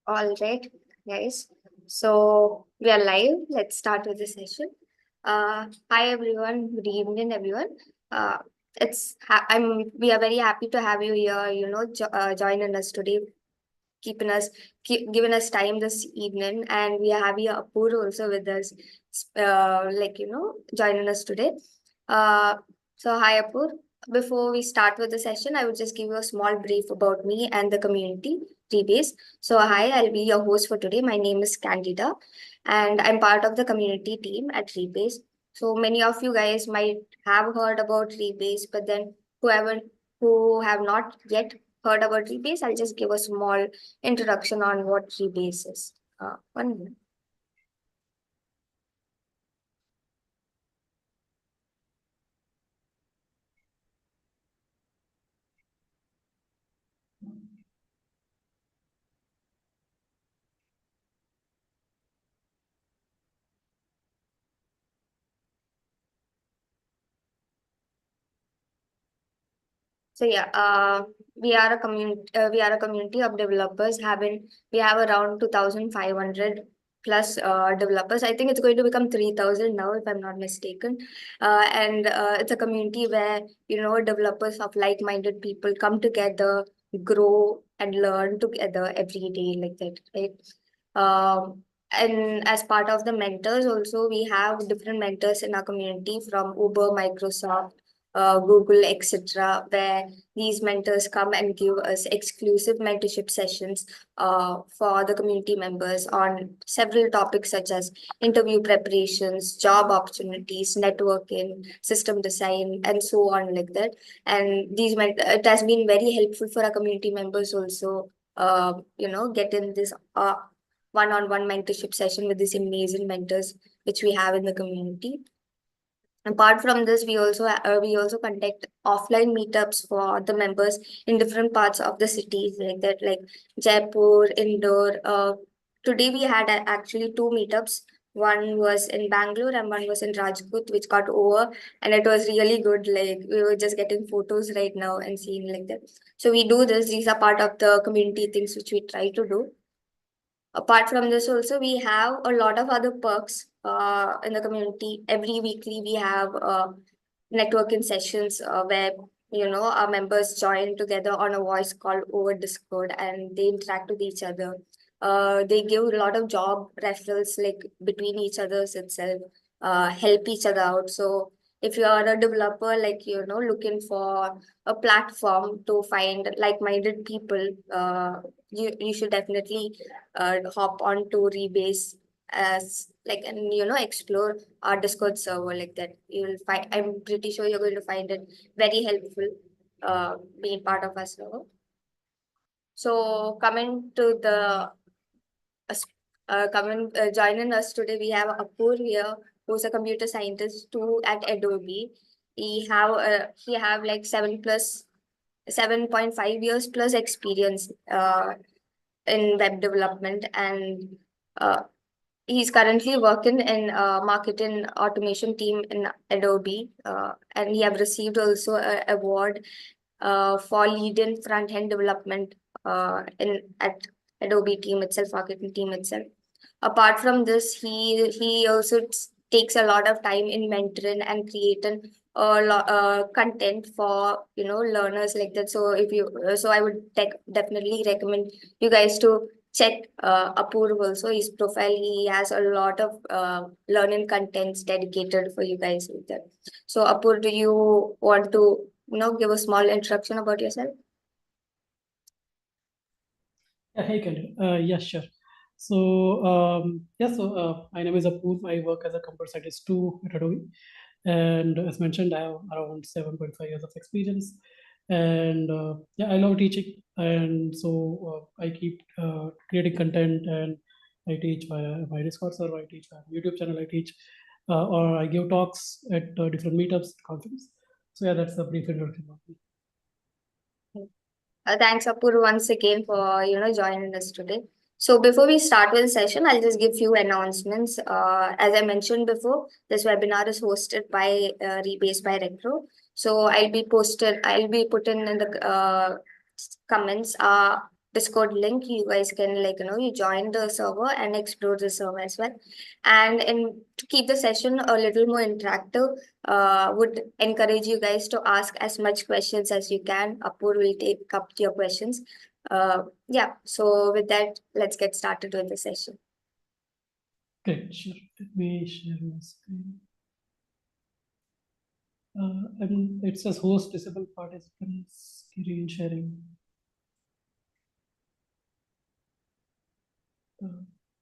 All right, guys. So we are live. Let's start with the session. Hi everyone. Good evening, everyone. Uh, we are very happy to have you here. Joining us today, giving us time this evening, and we have here Apur also with us. Joining us today. Uh, so hi Apur. Before we start with the session, I would just give you a small brief about me and the community Rebase. So hi, I'll be your host for today. My name is Candida, and I'm part of the community team at Rebase. So many of you guys might have heard about Rebase, but then whoever who have not yet heard about Rebase, I'll just give a small introduction on what Rebase is. One minute. So yeah, we are a community of developers. We have around 2,500 plus developers. I think it's going to become 3,000 now, if I'm not mistaken. And it's a community where developers of like-minded people come together, grow and learn together every day like that, right? And as part of the mentors, also we have different mentors in our community from Uber, Microsoft, Google, etc., where these mentors come and give us exclusive mentorship sessions for the community members on several topics such as interview preparations, job opportunities, networking, system design, and so on like that. And it has been very helpful for our community members also. Get in this one-on-one mentorship session with these amazing mentors which we have in the community. Apart from this, we also conduct offline meetups for the members in different parts of the cities like that, like Jaipur, Indore. Today we had actually two meetups. One was in Bangalore and one was in Rajkot, which got over, and it was really good. Like we were just getting photos right now and seeing like that. So we do this. These are part of the community things which we try to do. Apart from this, also we have a lot of other perks in the community. Every weekly we have networking sessions where our members join together on a voice call over Discord and they interact with each other. They give a lot of job referrals like between each others itself, help each other out. So if you are a developer, like looking for a platform to find like-minded people, you should definitely hop on to Rebase as like and explore our Discord server like that. You'll find I'm pretty sure you're going to find it very helpful being part of our server. So coming to the joining us today, we have Apur here, who's a computer scientist too at Adobe. He have like 7.5 years plus experience in web development, and uh, he's currently working in marketing automation team in Adobe, and he have received also an award for leading front end development in at Adobe team itself, marketing team itself. Apart from this, he also takes a lot of time in mentoring and creating content for learners like that. So if you so I would definitely recommend you guys to check Apurv also. His profile, he has a lot of learning contents dedicated for you guys with that. So Apurv, do you want to give a small introduction about yourself? Yeah, hey, Kelly. Yeah, sure. So, my name is Apoorv. I work as a computer scientist too at Adobe. And as mentioned, I have around 7.5 years of experience. And yeah, I love teaching. And so I keep creating content, and I teach via my Discord server, I teach via YouTube channel, I teach, or I give talks at different meetups, conferences. So, yeah, that's a brief introduction of me. Thanks, Apur, once again for joining us today. So before we start with the session, I'll just give few announcements. As I mentioned before, this webinar is hosted by Rebase by Retro. So I'll be putting in the comments Discord link. You guys can you join the server and explore the server as well. And to keep the session a little more interactive, would encourage you guys to ask as much questions as you can. Apur will take up your questions. Yeah, so with that, let's get started with the session. Great, sure. Let me share my screen. And it says host disable participants screen sharing.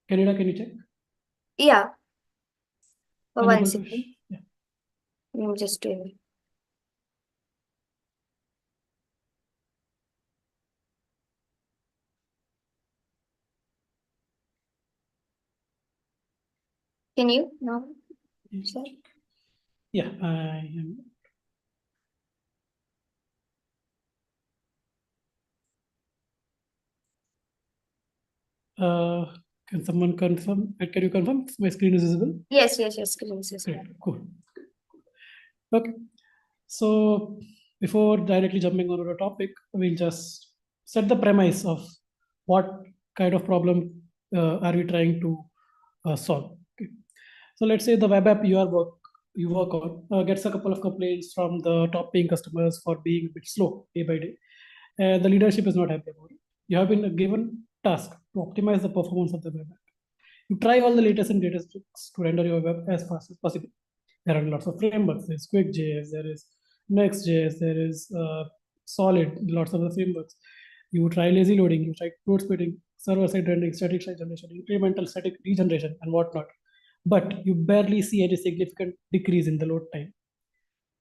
Canada, can you check? Yeah. For Unable one to second. yeah. I'm just doing it. Can you now? Sir? Yeah, I am. Can someone confirm? Can you confirm if my screen is visible? Yes, screen is visible. Great, cool. Okay, so before directly jumping onto the topic, we'll just set the premise of what kind of problem are we trying to solve. Okay. So let's say the web app you work on gets a couple of complaints from the top paying customers for being a bit slow day by day, and the leadership is not happy about it. You have been given task to optimize the performance of the web app. You try all the latest and greatest tricks to render your web as fast as possible. There are lots of frameworks. There's Quick.js, there is Next.js, there is Solid, lots of the frameworks. You try lazy loading, you try code splitting, server-side rendering, static site generation, incremental static regeneration, and whatnot. But you barely see any significant decrease in the load time.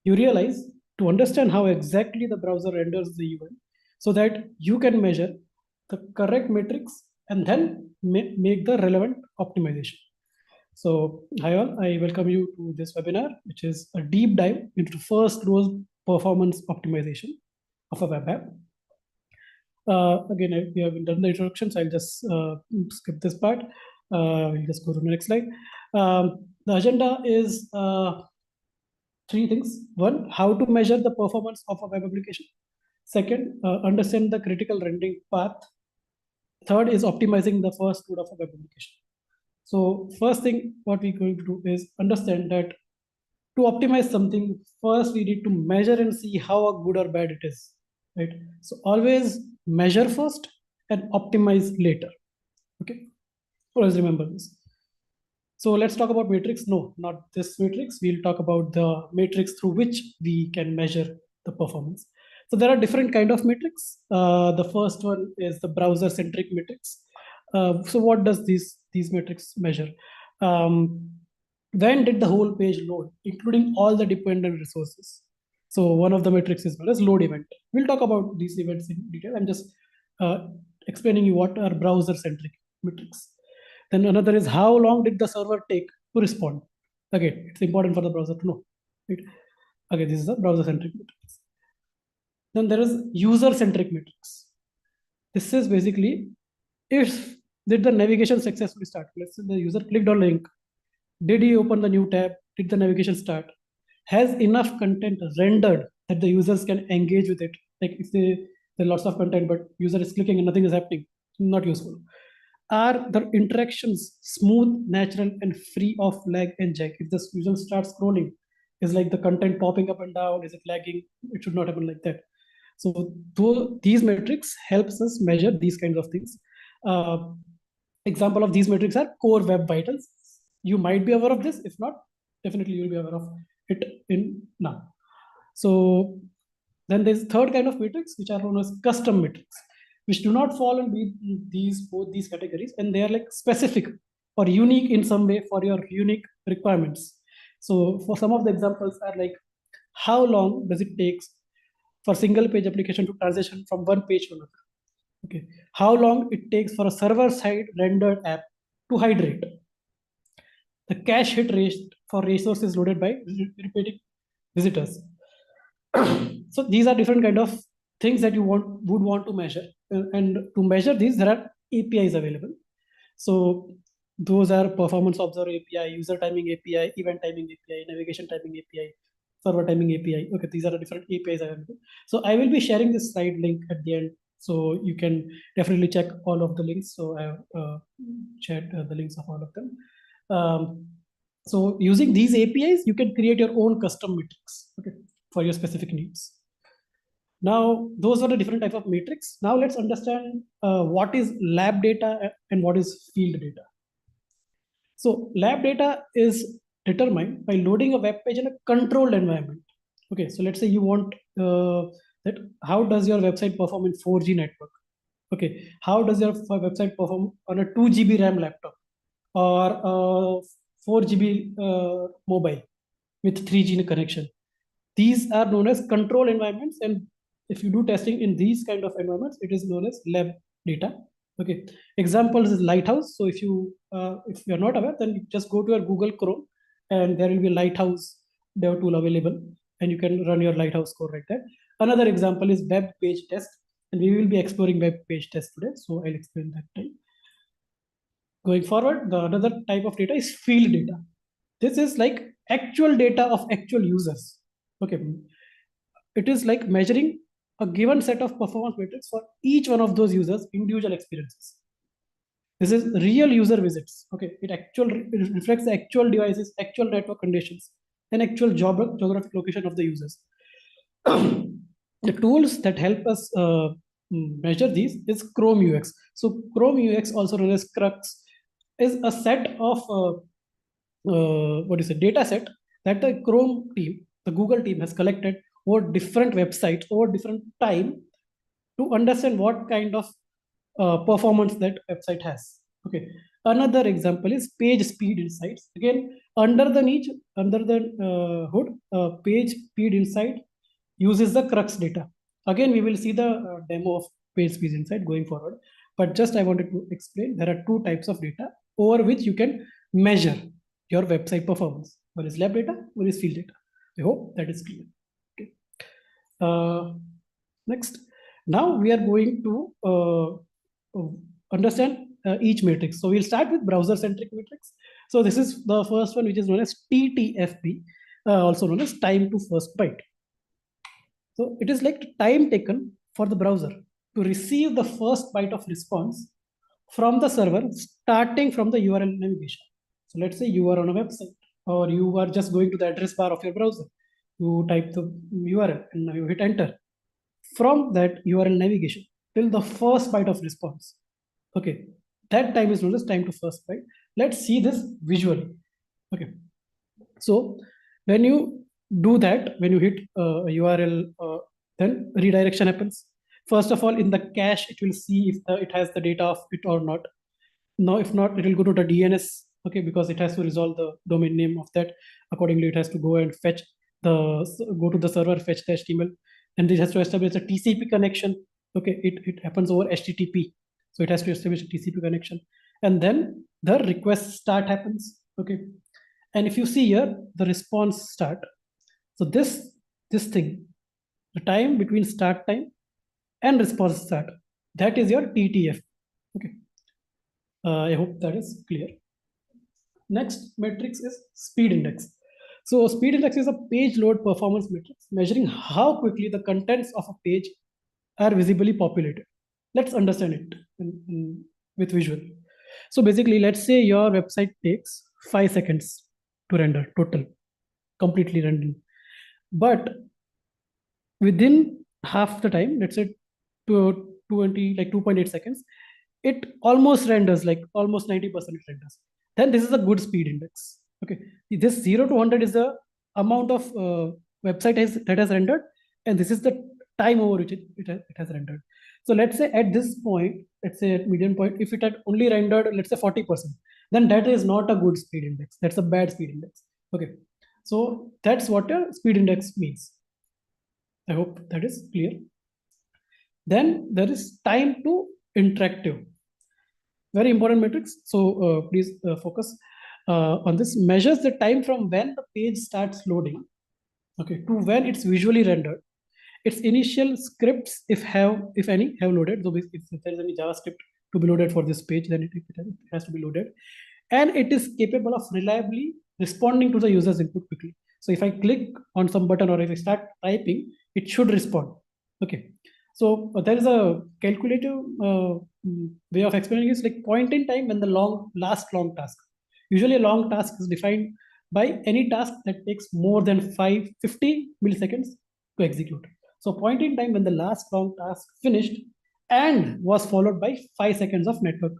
You realize to understand how exactly the browser renders the UI so that you can measure the correct metrics and then make the relevant optimization. So, hi all, I welcome you to this webinar, which is a deep dive into the first rose performance optimization of a web app. Again, we have done the introduction, so I'll just skip this part. We'll just go to the next slide. The agenda is three things. One, how to measure the performance of a web application. Second, understand the critical rendering path. Third is optimizing the first node of a web application. So first thing, what we're going to do is understand that to optimize something, first we need to measure and see how good or bad it is, right? So always measure first and optimize later, okay? Always remember this. So let's talk about matrix. No, not this matrix. We'll talk about the matrix through which we can measure the performance. So there are different kind of metrics. The first one is the browser-centric metrics. So what does these metrics measure? When did the whole page load, including all the dependent resources? So one of the metrics is known as load event. We'll talk about these events in detail. I'm just explaining you what are browser-centric metrics. Then another is how long did the server take to respond? Again, it's important for the browser to know. Right? Again, this is the browser-centric metrics. Then there is user-centric metrics. This is basically if did the navigation successfully start? Let's say the user clicked on link. Did he open the new tab? Did the navigation start? Has enough content rendered that the users can engage with it? Like if there are lots of content, but user is clicking and nothing is happening, not useful. Are the interactions smooth, natural, and free of lag and jag? If the user starts scrolling, is like the content popping up and down? Is it lagging? It should not happen like that. So these metrics helps us measure these kinds of things. Example of these metrics are core web vitals. You might be aware of this. If not, definitely you'll be aware of it in now. So then there's third kind of metrics, which are known as custom metrics, which do not fall in both these categories, and they are like specific or unique in some way for your unique requirements. So for some of the examples are like, how long does it take for single page application to transition from one page to another? Okay, how long it takes for a server-side rendered app to hydrate? The cache hit rate for resources loaded by repeating visitors. So these are different kind of things that you would want to measure. And to measure these, there are APIs available. So those are performance observer API, user timing API, event timing API, navigation timing API, server timing API. Okay, these are the different APIs available. So I will be sharing this slide link at the end So you can definitely check all of the links. So I have shared the links of all of them. So using these APIs, you can create your own custom metrics, okay, for your specific needs. Now, those are the different type of metrics. Now let's understand what is lab data and what is field data. So lab data is determined by loading a web page in a controlled environment. Okay, so let's say you want that how does your website perform in 4G network? Okay, how does your website perform on a 2 GB RAM laptop or a 4 GB mobile with 3G connection? These are known as control environments, and if you do testing in these kind of environments, it is known as lab data. Okay, examples is Lighthouse. So if you're not aware, then you just go to your Google Chrome, and there will be a Lighthouse dev tool available, and you can run your Lighthouse code right there. Another example is web page test, and we will be exploring web page test today. So I'll explain that time. Going forward, the another type of data is field data. This is like actual data of actual users. Okay, it is like measuring a given set of performance metrics for each one of those users' individual experiences. This is real user visits. Okay, it reflects the actual devices, actual network conditions, and actual geographic location of the users. The tools that help us measure these is Chrome UX. So Chrome UX, also known as Crux, is a set of data set that the Chrome team, the Google team has collected over different websites over different time to understand what kind of performance that website has. Okay. Another example is page speed insights. Again, under the hood, page speed insight uses the Crux data. Again, we will see the demo of page speed insight going forward. But just I wanted to explain there are two types of data over which you can measure your website performance. One is lab data, one is field data. I hope that is clear. Okay. Next, now we are going to understand each matrix. So we'll start with browser-centric matrix. So this is the first one, which is known as TTFB, also known as time to first byte. So it is like time taken for the browser to receive the first byte of response from the server, starting from the URL navigation. So let's say you are on a website, or you are just going to the address bar of your browser. You type the URL and now you hit enter. From that URL navigation till the first byte of response. Okay, that time is known as time to first byte. Let's see this visually. Okay, so when you do that, when you hit a URL, then redirection happens. First of all, in the cache, it will see if it has the data of it or not. Now, if not, it will go to the DNS, okay, because it has to resolve the domain name of that. Accordingly, it has to go and go to the server, fetch the HTML, and this has to establish a TCP connection. Okay, it happens over HTTP. So it has to establish a TCP connection. And then the request start happens. Okay. And if you see here, the response start. So this thing, the time between start time and response start, that is your TTF. Okay. I hope that is clear. Next matrix is speed index. So speed index is a page load performance matrix measuring how quickly the contents of a page are visibly populated. Let's understand it with visual. So basically, let's say your website takes 5 seconds to render total, completely rendering. But within half the time, let's say 2.8 seconds, it almost renders, like almost 90% it renders. Then this is a good speed index. Okay, this 0 to 100 is the amount of website that has rendered, and this is the time over which it has rendered. So let's say at this point, let's say at median point, if it had only rendered, let's say 40%, then that is not a good speed index. That's a bad speed index. Okay, so that's what a speed index means. I hope that is clear. Then there is time to interactive. Very important metrics. So please focus on this. Measures the time from when the page starts loading, okay, to when it's visually rendered. Its initial scripts, if any, have loaded. So if there is any JavaScript to be loaded for this page, then it has to be loaded. And it is capable of reliably responding to the user's input quickly. So if I click on some button or if I start typing, it should respond. Okay. So there is a calculative way of explaining it. It's like point in time when the last long task. Usually a long task is defined by any task that takes more than 50 milliseconds to execute. So point in time when the last long task finished and was followed by 5 seconds of network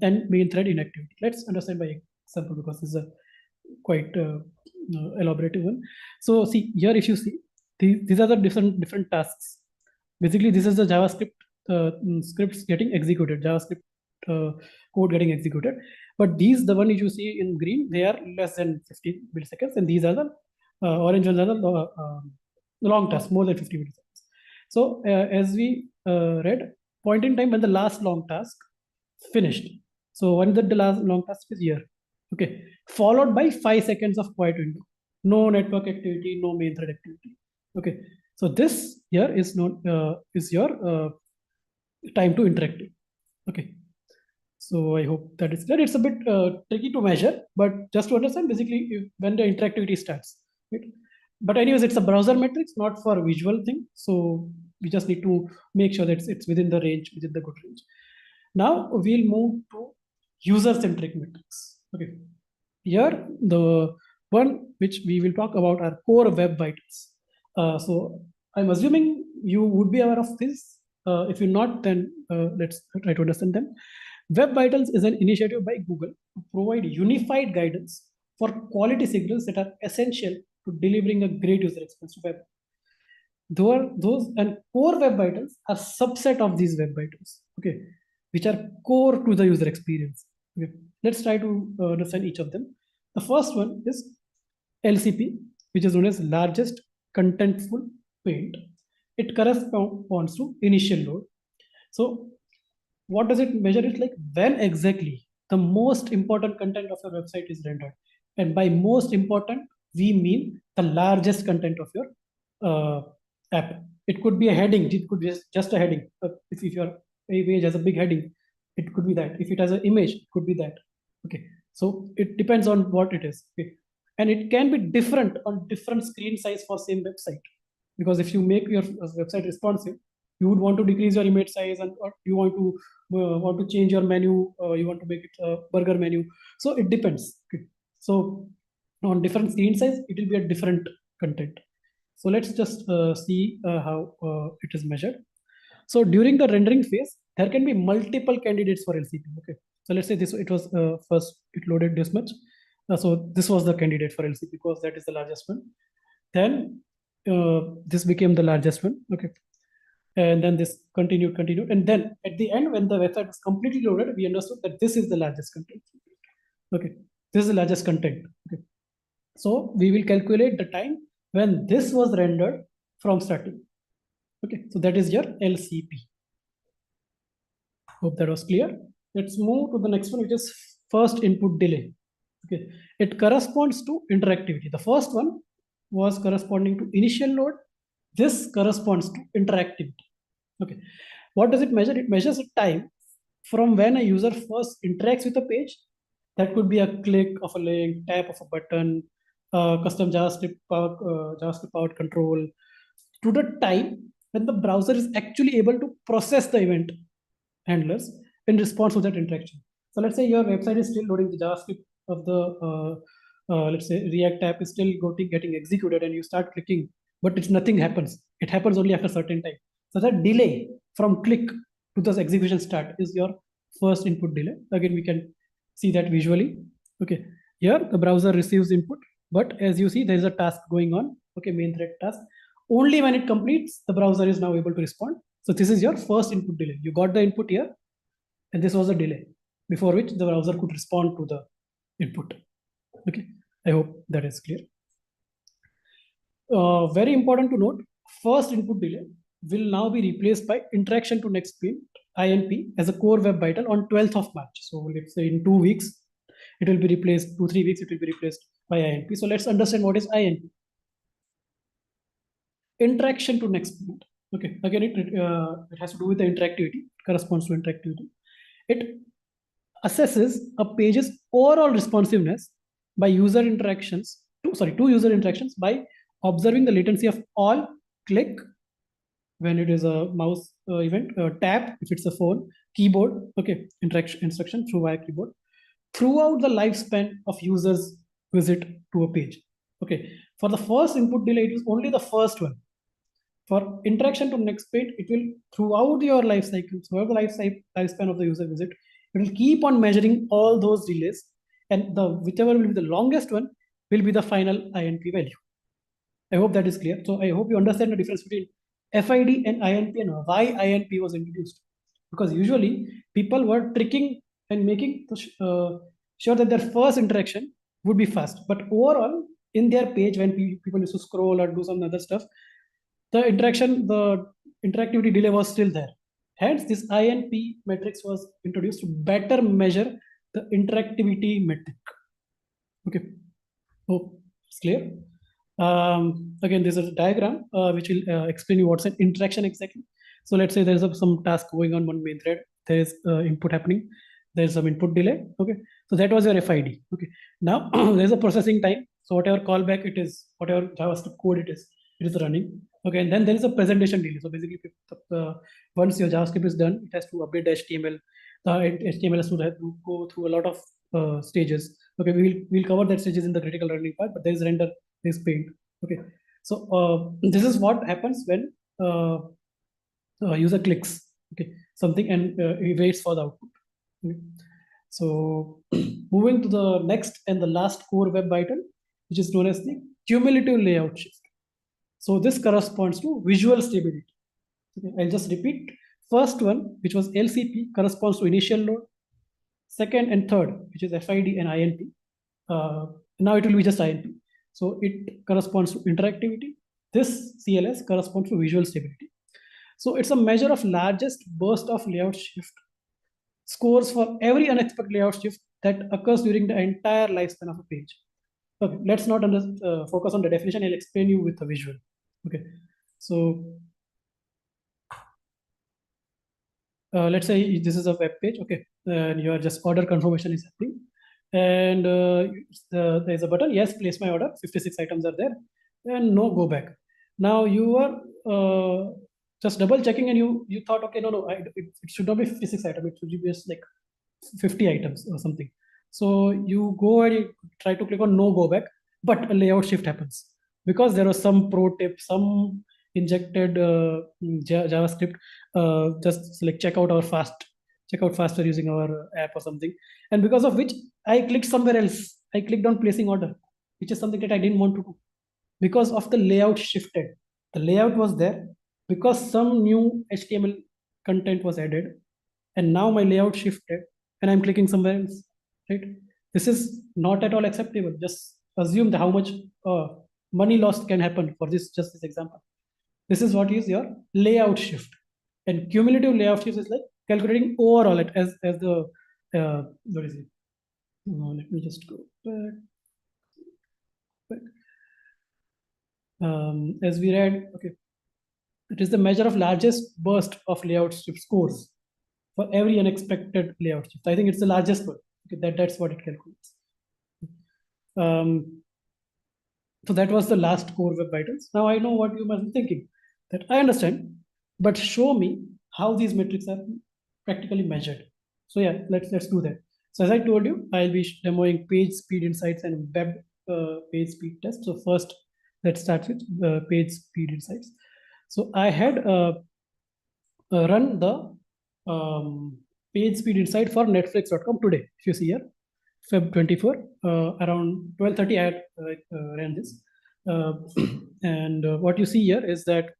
and main thread inactivity. Let's understand by example because this is a quite elaborative one. So see here, if you see, these are the different tasks. Basically, this is the JavaScript scripts getting executed, JavaScript code getting executed. But these, the one you see in green, they are less than 50 milliseconds, and these are the orange ones are the long tasks, more than 50 milliseconds. So as we read, point in time when the last long task finished. So when the last long task is here, okay, followed by 5 seconds of quiet window, no network activity, no main thread activity. Okay, so this here is not is your time to interactive. Okay, so I hope that is clear. It's a bit tricky to measure, but just to understand, basically when the interactivity starts, right? But anyways, it's a browser metrics, not for visual thing. So we just need to make sure that it's within the range, within the good range. Now we'll move to user-centric metrics. Okay, here the one which we will talk about are core web vitals. So I'm assuming you would be aware of this. If you're not, then let's try to understand them. Web Vitals is an initiative by Google to provide unified guidance for quality signals that are essential to delivering a great user experience to web. Those and core web vitals are subset of these web vitals, okay, which are core to the user experience. Okay. Let's try to understand each of them. The first one is LCP, which is known as largest contentful paint. It corresponds to initial load. So what does it measure? It like when exactly the most important content of your website is rendered. And by most important, we mean the largest content of your app. It could be a heading, it could be just a heading. If your page has a big heading, it could be that. If it has an image, it could be that. Okay, so it depends on what it is. Okay, and it can be different on different screen size for same website. Because if you make your website responsive, you would want to decrease your image size, and or you want to change your menu, you want to make it a burger menu. So it depends. Okay, so on different screen size, it will be a different content. So let's just see how it is measured. So during the rendering phase, there can be multiple candidates for LCP. Okay, so let's say this, it was first it loaded this much. So this was the candidate for LCP because that is the largest one. Then this became the largest one. Okay, and then this continued, and then at the end, when the website was completely loaded, we understood that this is the largest content. Okay, this is the largest content. Okay, so we will calculate the time when this was rendered from starting. Okay, so that is your LCP. Hope that was clear. Let's move to the next one, which is first input delay. Okay, it corresponds to interactivity. The first one was corresponding to initial load. This corresponds to interactivity. Okay, what does it measure? It measures the time from when a user first interacts with a page. That could be a click of a link, tap of a button, custom JavaScript powered control, to the time when the browser is actually able to process the event handlers in response to that interaction. So let's say your website is still loading the JavaScript of the let's say React app is still getting executed, and you start clicking, but it's nothing happens. It happens only after a certain time. So that delay from click to the execution start is your first input delay. Again, we can see that visually. Okay, here the browser receives input, but as you see, there is a task going on. Okay, main thread task. Only when it completes, the browser is now able to respond. So this is your first input delay. You got the input here, and this was the delay before which the browser could respond to the input. Okay, I hope that is clear. Very important to note, first input delay will now be replaced by interaction to next page, INP, as a core web vital on 12th of March. So let's say in 2 weeks, it will be replaced, 2-3 weeks, it will be replaced by INP. So let's understand what is INP. Interaction to next point. Okay, again, it has to do with the interactivity, corresponds to interactivity. It assesses a page's overall responsiveness by user interactions, two user interactions by observing the latency of all click, when it is a mouse event, tap if it's a phone, keyboard, okay, interaction instruction through via keyboard, throughout the lifespan of users visit to a page. Okay, for the first input delay, it is only the first one. For interaction to next page, it will throughout your life cycle, throughout the lifespan of the user visit, it will keep on measuring all those delays, and the whichever will be the longest one will be the final INP value. I hope that is clear. So I hope you understand the difference between FID and INP and why INP was introduced. Because usually people were tricking and making sure that their first interaction would be fast. But overall, in their page, when people used to scroll or do some other stuff, the interactivity delay was still there. Hence, this INP matrix was introduced to better measure the interactivity metric. Okay, hope it's clear. Again, this is a diagram which will explain you what's an interaction exactly. So let's say there's some task going on one main thread. There is input happening. There's some input delay. Okay, so that was your FID. Okay, now there's a processing time. So whatever callback it is, whatever JavaScript code it is running. Okay, and then there is a presentation delay. So basically, once your JavaScript is done, it has to update the HTML. The HTML has to go through a lot of stages. Okay, we'll cover that stages in the critical running part, but there is render, there is paint. Okay, so this is what happens when user clicks something and he waits for the output. Okay. So moving to the next and the last core web item, which is known as the cumulative layout shift. So this corresponds to visual stability. Okay, I'll just repeat. First one, which was LCP, corresponds to initial load. Second and third, which is FID and INP. Now it will be just INP. So it corresponds to interactivity. This CLS corresponds to visual stability. So it's a measure of largest burst of layout shift scores for every unexpected layout shift that occurs during the entire lifespan of a page. Okay, let's not focus on the definition. I'll explain you with a visual. Okay, so let's say this is a web page. Okay, and your just order confirmation is happening, and there's a button. Yes, place my order. 56 items are there, and no, go back. Now you are just double checking, and you thought, okay, no, it should not be 56 items. It should be just like 50 items or something. So you go and you try to click on no go back, but a layout shift happens because there was some pro tip, some injected JavaScript, just select checkout or checkout faster using our app or something. And because of which I clicked somewhere else. I clicked on placing order, which is something that I didn't want to do because of the layout shifted. The layout was there because some new HTML content was added, and now my layout shifted and I'm clicking somewhere else, right? This is not at all acceptable. Just assume how much money lost can happen for just this example. This is what is your layout shift, and cumulative layout shift is like calculating overall as the what is it? Let me just go back. As we read, okay, it is the measure of largest burst of layout shift scores for every unexpected layout shift. I think it's the largest one. Okay, that's what it calculates. So that was the last core web vitals. Now I know what you must be thinking, that I understand, but show me how these metrics are practically measured. So yeah, let's do that. So as I told you, I'll be demoing page speed insights and web page speed test. So first, let's start with page speed insights. So I had run the page speed insight for netflix.com today. If you see here, Feb 24, around 12:30, I had ran this. And what you see here is that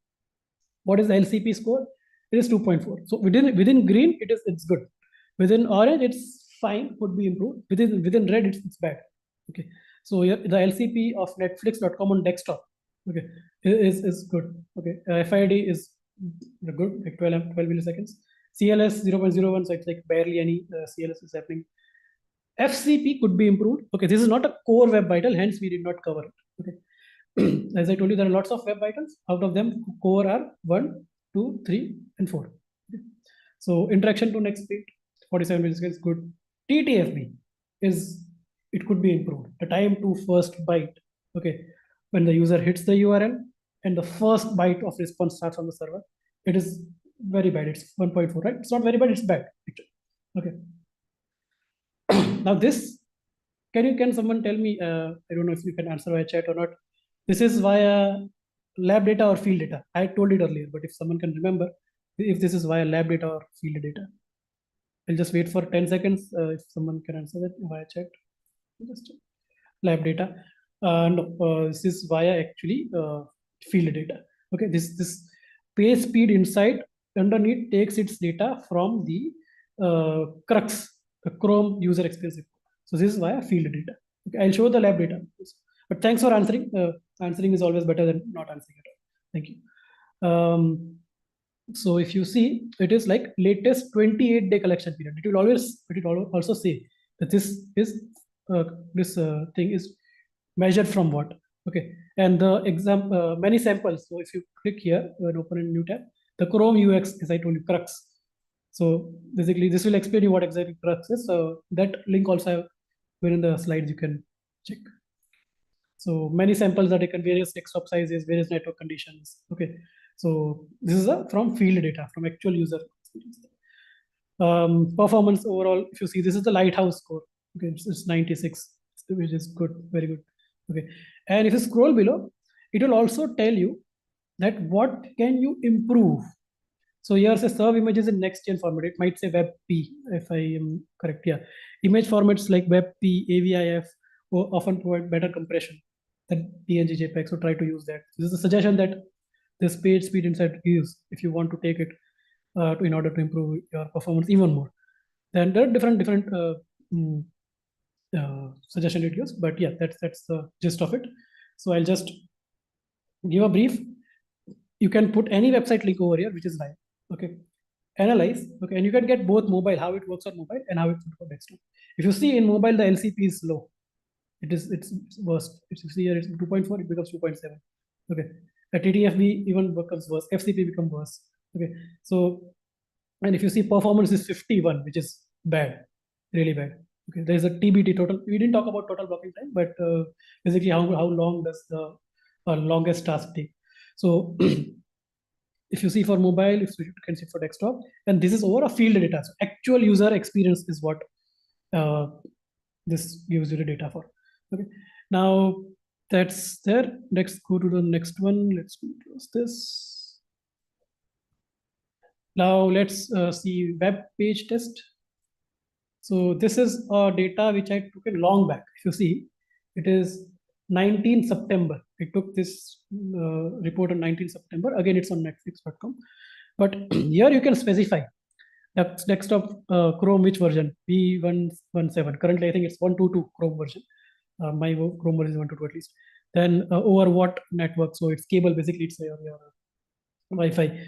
what is the LCP score? It is 2.4. So within green, it's good. Within orange, it's fine, could be improved. Within red, it's bad. Okay. So here, the LCP of netflix.com on desktop, okay, is good. Okay. FID is good, like 12 milliseconds. CLS 0.01, so it's like barely any CLS is happening. FCP could be improved. Okay, this is not a core web vital, hence we did not cover it. Okay. As I told you, there are lots of web vitals. Out of them, core are 1, 2, 3, and 4. Okay. So interaction to next page, 47 milliseconds, good. TTFB it could be improved. The time to first byte. Okay, when the user hits the URL and the first byte of response starts on the server, it is very bad. It's 1.4, right? It's not very bad, it's bad. Okay. Now this, can someone tell me, I don't know if you can answer via chat or not. This is via lab data or field data. I told it earlier, but if someone can remember, if this is via lab data or field data. I'll just wait for 10 seconds if someone can answer that via chat. Just lab data. No, this is via actually field data. Okay, this page speed insight underneath takes its data from the Crux, the Chrome user experience report. So this is via field data. Okay, I'll show the lab data. But thanks for answering. Answering is always better than not answering at all. Thank you. So if you see, it is like latest 28-day collection period. It will also say that this is this thing is measured from what. Okay, and the exam many samples. So if you click here and open a new tab, the Chrome UX, as I told you, Crux. So basically, this will explain you what exactly Crux is. So that link also have been in the slides. You can check. So many samples are taken, various desktop sizes, various network conditions. Okay, so this is from field data, from actual user experience. Performance overall, if you see, this is the Lighthouse score. Okay, it's 96, which is good, very good. Okay, and if you scroll below, it will also tell you that what can you improve. So here says serve images in next-gen format. It might say WebP, if I am correct. Yeah, image formats like WebP, AVIF often provide better compression than PNG JPEG. So try to use that. This is a suggestion that this page speed insight gives if you want to take it in order to improve your performance even more. Then there are different suggestion it gives, but yeah, that's the gist of it. So I'll just give a brief. You can put any website link over here, which is live. Okay, analyze. Okay, and you can get both mobile, how it works on mobile and how it works on desktop. If you see in mobile, the LCP is low. It's worst. If you see here, it's 2.4, it becomes 2.7. Okay, at TTFB even becomes worse. FCP becomes worse. Okay, so and if you see performance is 51, which is bad, really bad. Okay, there is a TBT, total. We didn't talk about total blocking time, but basically how long does the longest task take? So if you see for mobile, if you can see for desktop, and this is over a field data. So actual user experience is what this gives you the data for. Okay, now that's there. Let's go to the next one. Let's close this. Now let's see web page test. So this is data which I took a long back. If you see, it is 19 September. I took this report on 19 September. Again, it's on netflix.com. But here you can specify that's desktop Chrome, which version? V117. Currently, I think it's 122 Chrome version. My Chrome version is 122 at least. Then over what network? So it's cable, basically, it's your Wi-Fi.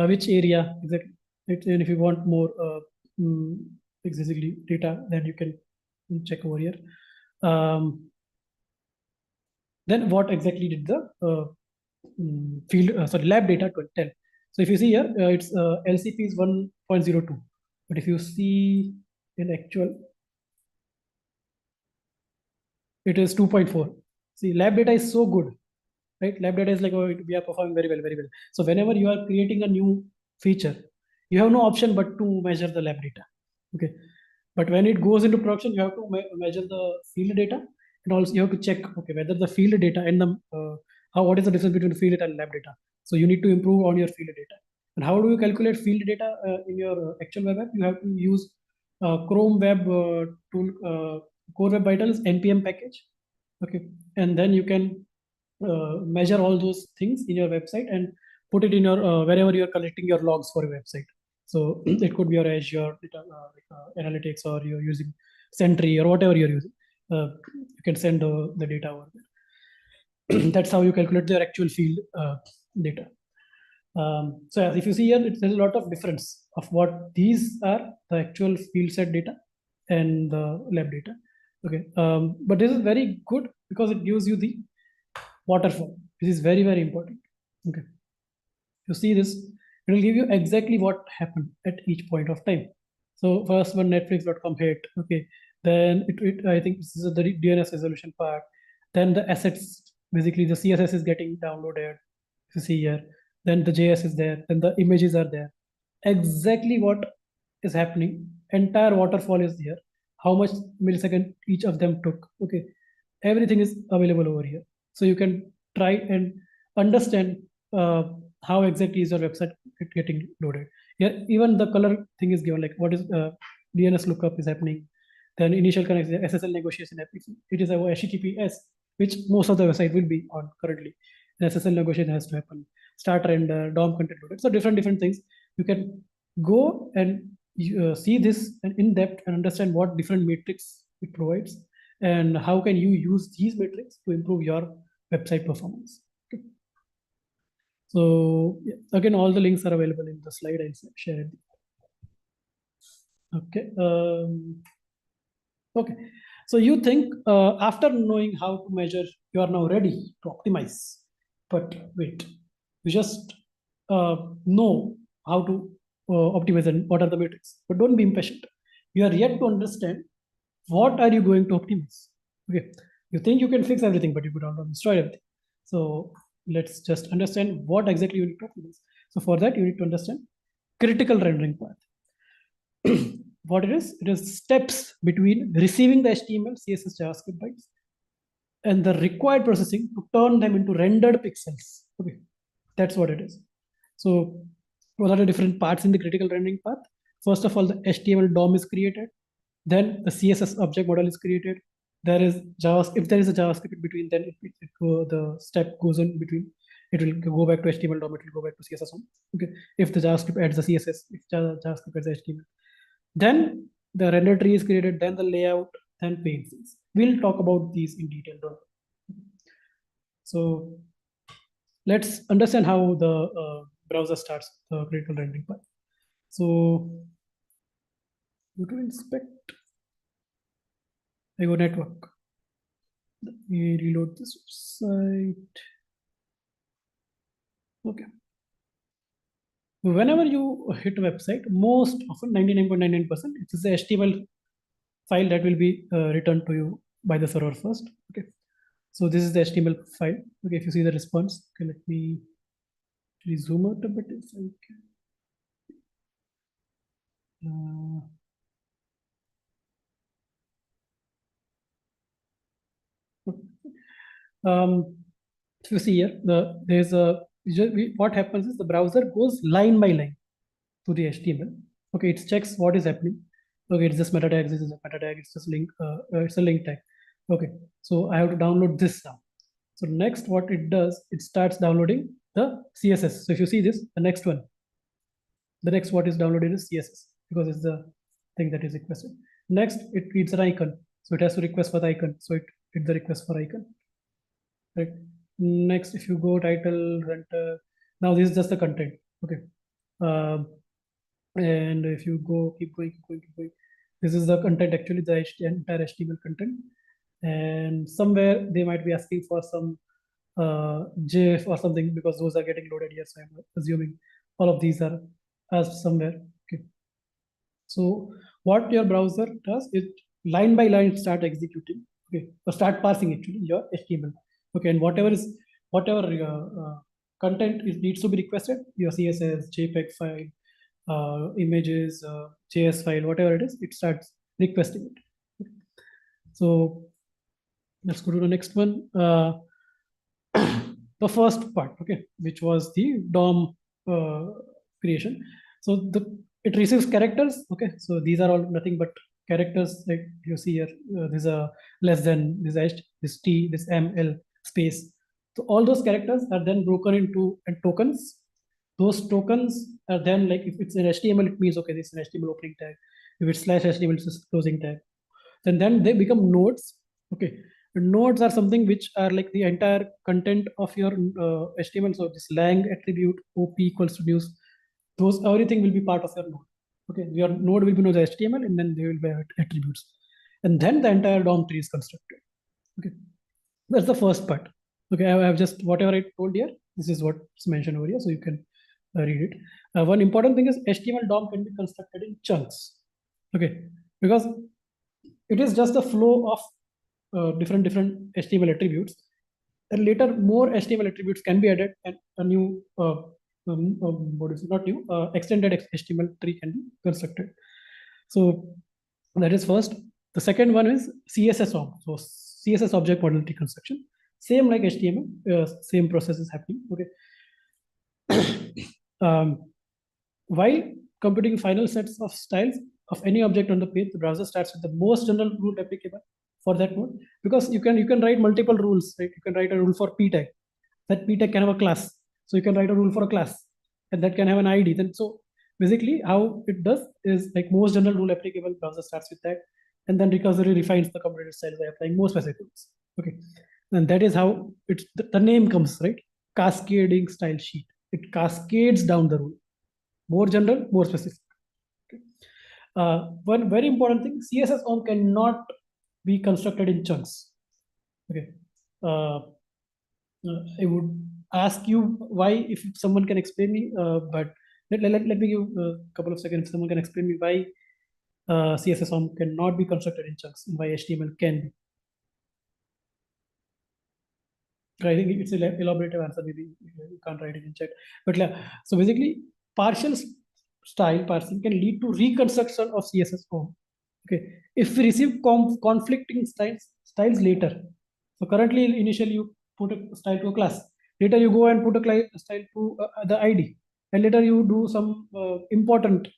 Which area exactly? And if you want more basically data, then you can check over here. Then what exactly did the lab data tell? So if you see here, it's LCP is 1.02, but if you see in actual, it is 2.4. See, lab data is so good, right? Lab data is like, oh, we are performing very well, very well. So whenever you are creating a new feature, you have no option but to measure the lab data. Okay, but when it goes into production, you have to measure the field data, and also you have to check, okay, whether the field data and the what is the difference between the field data and lab data. So you need to improve on your field data. And how do you calculate field data in your actual web app? You have to use Chrome Web tool, Core Web Vitals npm package. Okay, and then you can measure all those things in your website and put it in your wherever you are collecting your logs for your website. So it could be your Azure analytics, or you're using Sentry, or whatever you're using. You can send the data over there. That's how you calculate their actual field data. So as if you see here, there's a lot of difference of what these are, the actual field set data and the lab data. Okay, but this is very good because it gives you the waterfall. This is very, very important. Okay, you see this, it will give you exactly what happened at each point of time. So first one, Netflix.com hit. Okay, then I think this is the DNS resolution part. Then the assets, basically the CSS is getting downloaded. You see here, then the JS is there, then the images are there. Exactly what is happening, entire waterfall is there, how much millisecond each of them took. Okay, everything is available over here. So you can try and understand how exactly is your website getting loaded. Yeah, even the color thing is given, like what is DNS lookup is happening, then initial connection, SSL negotiation happens. It is a HTTPS, which most of the website will be on currently. The SSL negotiation has to happen. Start render, DOM content loaded. So different things. You can go and see this in depth and understand what different metrics it provides and how can you use these metrics to improve your website performance. Okay. So yeah, again, all the links are available in the slide I shared. Okay. Okay. So you think after knowing how to measure, you are now ready to optimize. But wait, you just know how to optimize and what are the metrics. But don't be impatient. You are yet to understand what are you going to optimize. Okay. You think you can fix everything, but you could not destroy everything. So let's just understand what exactly you need to optimize. So for that, you need to understand critical rendering path. What it is steps between receiving the HTML, CSS, JavaScript bytes and the required processing to turn them into rendered pixels. Okay, that's what it is. So what are the different parts in the critical rendering path? First of all, the HTML DOM is created. Then the CSS object model is created. There is JavaScript. If there is a JavaScript in between, then the step goes in between. It will go back to HTML DOM. It will go back to CSS. Okay. If the JavaScript adds the CSS, if JavaScript adds the HTML, then the render tree is created, then the layout, then page scenes. We'll talk about these in detail. So let's understand how the browser starts the critical rendering part. So go to inspect. I go network. Let me reload this website. Okay. Whenever you hit a website, most often 99.99%, it is the HTML file that will be returned to you by the server first. Okay. So this is the HTML file. Okay, if you see the response, okay, let me zoom out a bit if I can. If you see here, what happens is the browser goes line by line to the HTML. Okay, it checks what is happening. Okay, it's just meta tag. This is a meta tag. It's just link. It's a link tag. Okay, so I have to download this now. So next, what it does, it starts downloading the CSS. So if you see this, the next one, the next what is downloaded is CSS because it's the thing that is requested. Next, it needs an icon, so it has to request for the icon. So it did the request for icon. Right. Next, if you go title, renter, now this is just the content. Okay. And if you go, keep going. This is the content, actually, the entire HTML content. And somewhere they might be asking for some GIF or something because those are getting loaded here. So I'm assuming all of these are as somewhere. Okay. So what your browser does, it line by line start executing. Okay, or start parsing actually your HTML. Okay, and whatever content needs to be requested, your CSS, JPEG file, images, JS file, whatever it is, it starts requesting it. So let's go to the next one. The first part, okay, which was the DOM creation. So it receives characters. Okay, so these are all nothing but characters. Like you see here, there's a less than, this H, this T, this M, L, space. So all those characters are then broken into tokens. Those tokens are then, like, if it's an HTML, it means okay, this is an HTML opening tag. If it's /HTML, it's a closing tag. Then they become nodes. Okay, nodes are something which are like the entire content of your HTML. So this lang attribute op equals to news, those everything will be part of your node. Okay, your node will be known as HTML, and then they will be attributes, and then the entire DOM tree is constructed. Okay, that's the first part. Okay, I have just whatever I told here. This is what's mentioned over here, so you can read it. One important thing is HTML DOM can be constructed in chunks. Okay, because it is just a flow of different HTML attributes, and later more HTML attributes can be added, and a new what is it? Not new, extended HTML tree can be constructed. So that is first. The second one is CSS OM. So CSS object model tree construction. Same like HTML, same process is happening. Okay. While computing final sets of styles of any object on the page, the browser starts with the most general rule applicable for that mode, because you can write multiple rules, right? You can write a rule for p tag. That p tag can have a class, so you can write a rule for a class, and that can have an ID. Then so basically, how it does is like most general rule applicable. Browser starts with that, and then recursively refines the computed style by applying more specific rules. Okay, and that is how it's the name comes, right? Cascading style sheet. It cascades down the rule. More general, more specific. Okay. One very important thing: CSS OM cannot be constructed in chunks. Okay. I would ask you why, if someone can explain me, but let me give a couple of seconds. If someone can explain me why CSS OM cannot be constructed in chunks and why HTML can be. I think it's an elaborative answer. Maybe you can't write it in chat. But so basically, partial style parsing can lead to reconstruction of CSS OM. Okay, if we receive conflicting styles later. So currently, initially you put a style to a class. Later you go and put a style to the ID, and later you do some important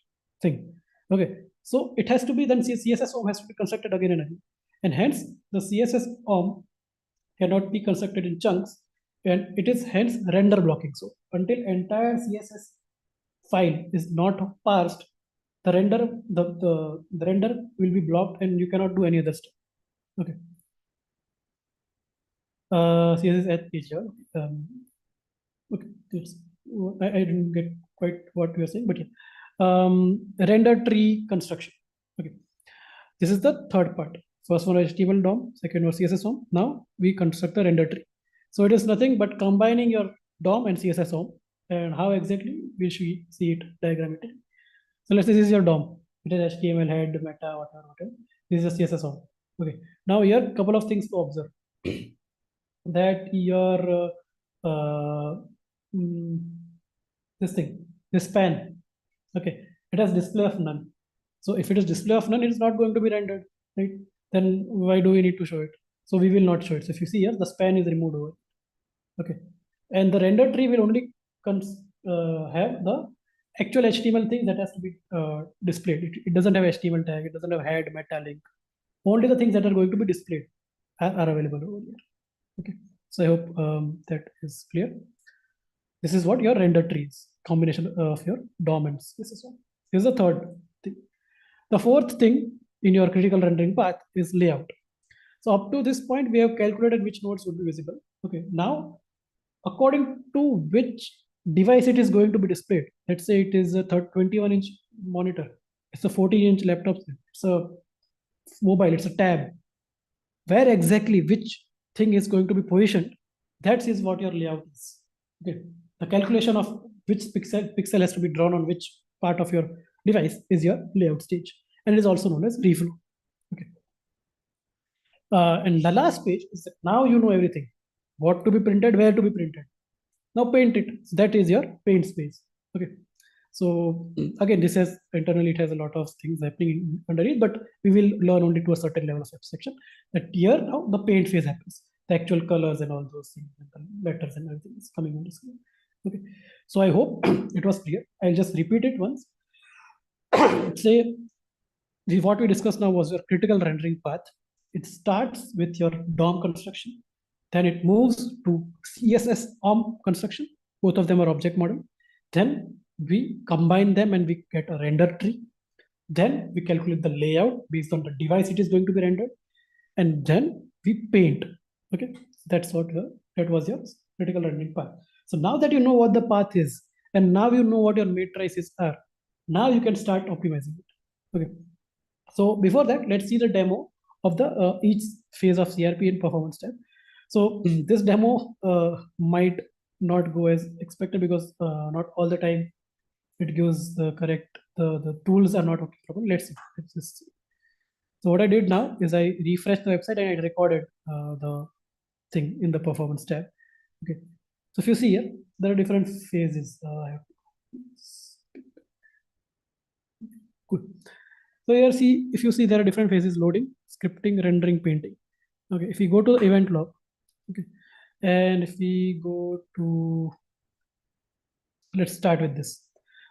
thing. Okay, so it has to be then CSS OM has to be constructed again and again, and hence the CSS OM cannot be constructed in chunks, and it is hence render blocking. So until entire CSS file is not parsed, the render will be blocked and you cannot do any other stuff. Okay. CSS at page here. Okay, I didn't get quite what you are saying, but yeah. Render tree construction. Okay, this is the third part. First one was HTML DOM, second was CSS OM. Now we construct the render tree. So it is nothing but combining your DOM and CSS OM. And how exactly we should see it diagrammatically. So let's say this is your DOM. It is HTML head, meta, whatever. This is a CSS OM. Okay. Now here, a couple of things to observe. That your this thing, this span, okay, it has display of none. So if it is display of none, it is not going to be rendered, right? Then why do we need to show it? So we will not show it. So if you see here, the span is removed over. Okay, and the render tree will only have the actual HTML thing that has to be displayed. It doesn't have HTML tag. It doesn't have head, meta, link. Only the things that are going to be displayed are available over here. Okay, so I hope that is clear. This is what your render tree is, combination of your DOM and CSS. This is the third thing. The fourth thing in your critical rendering path is layout. So up to this point, we have calculated which nodes would be visible. Okay, now according to which device it is going to be displayed. Let's say it is a 21-inch monitor. It's a 14-inch laptop. It's a mobile. It's a tab. Where exactly which thing is going to be positioned, that is what your layout is. Okay, the calculation of which pixel has to be drawn on which part of your device is your layout stage, and it is also known as reflow. Okay, and the last page is that now you know everything: what to be printed, where to be printed. Now paint it. So that is your paint space. Okay, so again, this has internally it has a lot of things happening underneath, but we will learn only to a certain level of abstraction. That here now the paint phase happens. The actual colors and all those things, and the letters and everything is coming on the screen. Okay, so I hope it was clear. I'll just repeat it once. Say what we discussed now was your critical rendering path. It starts with your DOM construction, then it moves to CSS OM construction. Both of them are object model. Then we combine them and we get a render tree. Then we calculate the layout based on the device it is going to be rendered, and then we paint. Okay, that's what that was your critical rendering path. So now that you know what the path is, and now you know what your matrices are, now you can start optimizing it. Okay, so before that, let's see the demo of the each phase of CRP and performance tab. So this demo might not go as expected, because not all the time it gives the correct, the tools are not okay. Let's see. Let's just see. So what I did now is I refreshed the website and I recorded the thing in the performance tab. Okay. So if you see here, there are different phases. Good. So here see, if you see there are different phases: loading, scripting, rendering, painting. Okay, if we go to event log, okay, and if we go to, let's start with this.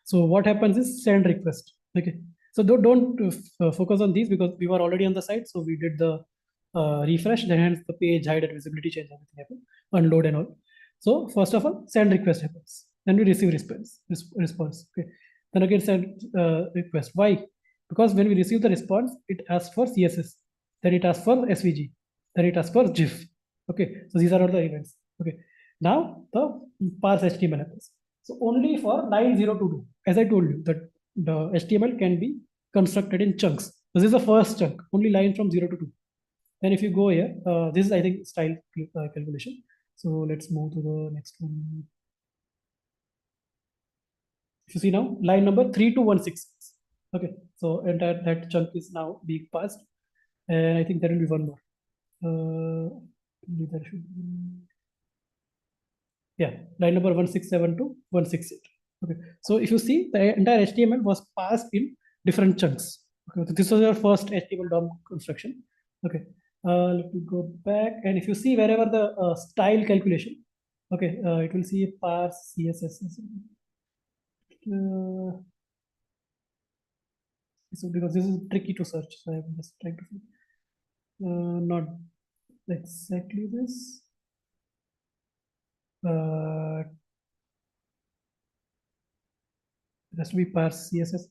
So what happens is send request. Okay, so don't focus on these because we were already on the site. So we did the refresh, then hence the page height and visibility change, everything happened, unload and all. So first of all, send request happens. Then we receive response. Okay, then again send request. Why? Because when we receive the response, it asks for CSS, then it asks for SVG, then it asks for GIF. Okay, so these are all the events. Okay, now the parse HTML happens. So only for line 0 to 2, as I told you, that the HTML can be constructed in chunks. This is the first chunk, only line from 0 to 2. Then if you go here, this is, I think, style calculation. So let's move to the next one. If you see now, line number 3 to 166. Okay, so entire that chunk is now being passed. And I think there will be one more. There should be, yeah, line number 167 to 168. Okay, so if you see, the entire HTML was passed in different chunks. Okay, so this was your first HTML DOM construction. Okay, let me go back, and if you see wherever the style calculation, okay, it will see parse CSS. So because this is tricky to search, so I'm just trying to not exactly this. It has to be parse CSS.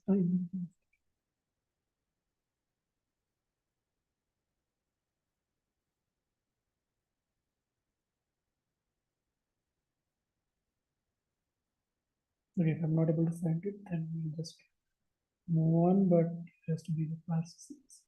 Okay, if I'm not able to find it, then we'll just move on, but it has to be the parse CSS.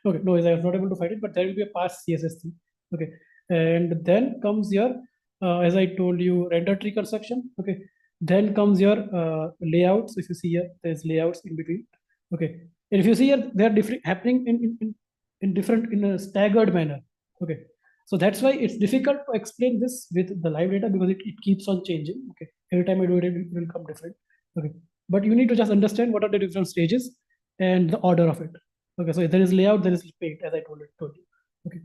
Okay, no, I was not able to find it, but there will be a parse CSS thing. Okay, and then comes your, as I told you, render tree construction. Okay, then comes your layouts. If you see here, there's layouts in between. Okay, and if you see here, they are different happening in different, in a staggered manner. Okay, so that's why it's difficult to explain this with the live data because it keeps on changing. Okay, every time I do it, it will come different. Okay, but you need to just understand what are the different stages and the order of it. Okay, so there is layout, there is paint, as I told you. Okay.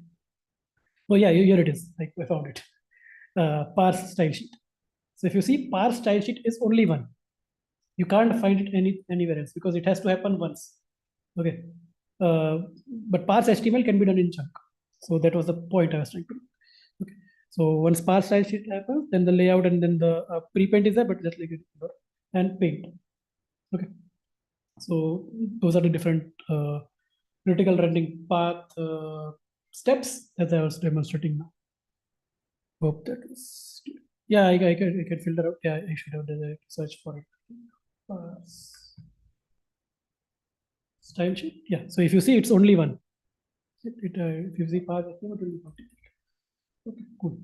Oh yeah, here it is. I found it. Parse style sheet. So if you see, parse style sheet is only one. You can't find it anywhere else because it has to happen once. Okay. But parse HTML can be done in chunk. So that was the point I was trying to do. Okay. So once parse style sheet happens, then the layout and then the pre-paint is there, but just like it, and paint. Okay. So those are the different critical rendering path steps that I was demonstrating now. Hope that is, yeah, I can filter out. Yeah, I should have done a search for it. Style sheet. Yeah, so if you see, it's only one. If you see path, it will be 40. Okay, cool.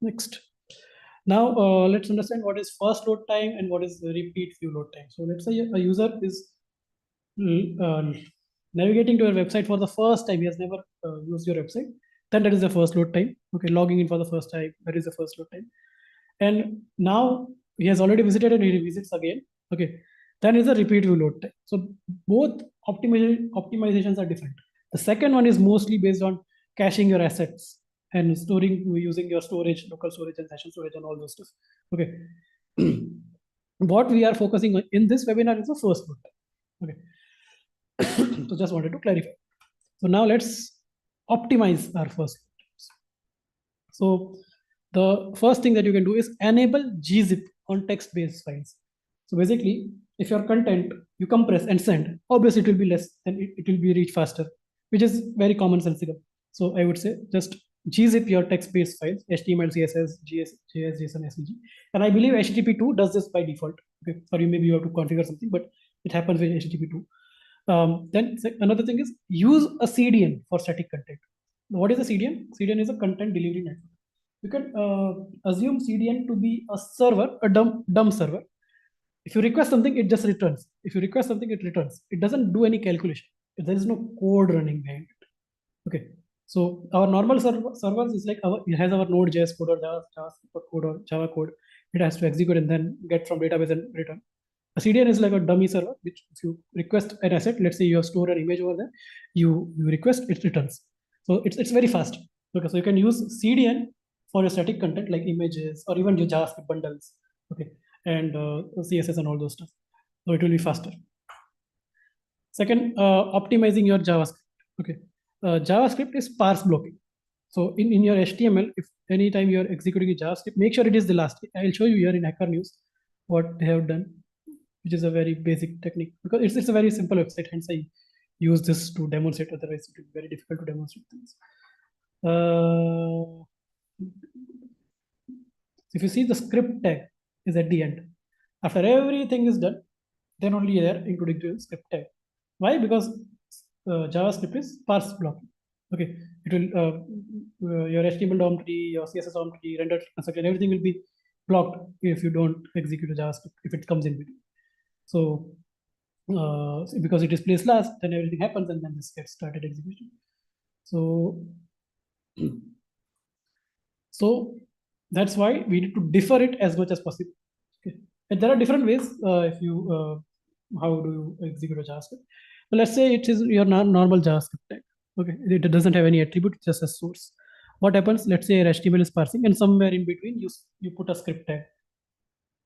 Next. Now let's understand what is first load time and what is the repeat view load time. So let's say a user is navigating to your website for the first time. He has never used your website. Then that is the first load time. Okay, logging in for the first time. That is the first load time. And now he has already visited and he revisits again. Okay, then is a repeat view load time. So both optimizations are different. The second one is mostly based on caching your assets and storing using your storage, local storage and session storage and all those stuff. Okay. What we are focusing on in this webinar is the first load time. Okay. So just wanted to clarify. So now let's optimize our first. So the first thing that you can do is enable gzip on text-based files. So basically, if your content you compress and send, obviously it will be less and it will be reach faster, which is very commonsensical. So I would say just gzip your text-based files, HTML, CSS, JS, JSON, SVG. And I believe HTTP2 does this by default. Okay, or maybe you have to configure something, but it happens with HTTP2. Then another thing is use a CDN for static content. What is a CDN? CDN is a content delivery network. You can assume CDN to be a server, a dumb server, If you request something, it just returns. If you request something, it returns. It doesn't do any calculation. There is no code running behind it. Okay. So our normal servers is like it has our Node.js code or JavaScript code or Java code. It has to execute and then get from database and return. A CDN is like a dummy server, which if you request an asset, let's say you have stored an image over there, you request, it returns. So it's very fast. Okay, so you can use CDN for your static content like images or even your JavaScript bundles. Okay, and CSS and all those stuff. So it will be faster. Second, optimizing your JavaScript. Okay, JavaScript is parse blocking. So in your HTML, if anytime you are executing a JavaScript, make sure it is the last. I'll show you here in Hacker News what they have done, which is a very basic technique because it's a very simple website. Hence, I use this to demonstrate. Otherwise, it would be very difficult to demonstrate things. If you see the script tag is at the end. After everything is done, then only there including the script tag. Why? Because JavaScript is parse blocking. Okay, it will your HTML DOM tree, your CSS DOM tree, render construction, everything will be blocked if you don't execute a JavaScript if it comes in between. So because it is placed last, then everything happens and then this gets started execution. So so that's why we need to defer it as much as possible. Okay. And there are different ways if you how do you execute a JavaScript. But let's say it is your normal JavaScript tag. Okay, it doesn't have any attribute, just a source. What happens? Let's say your HTML is parsing, and somewhere in between you put a script tag.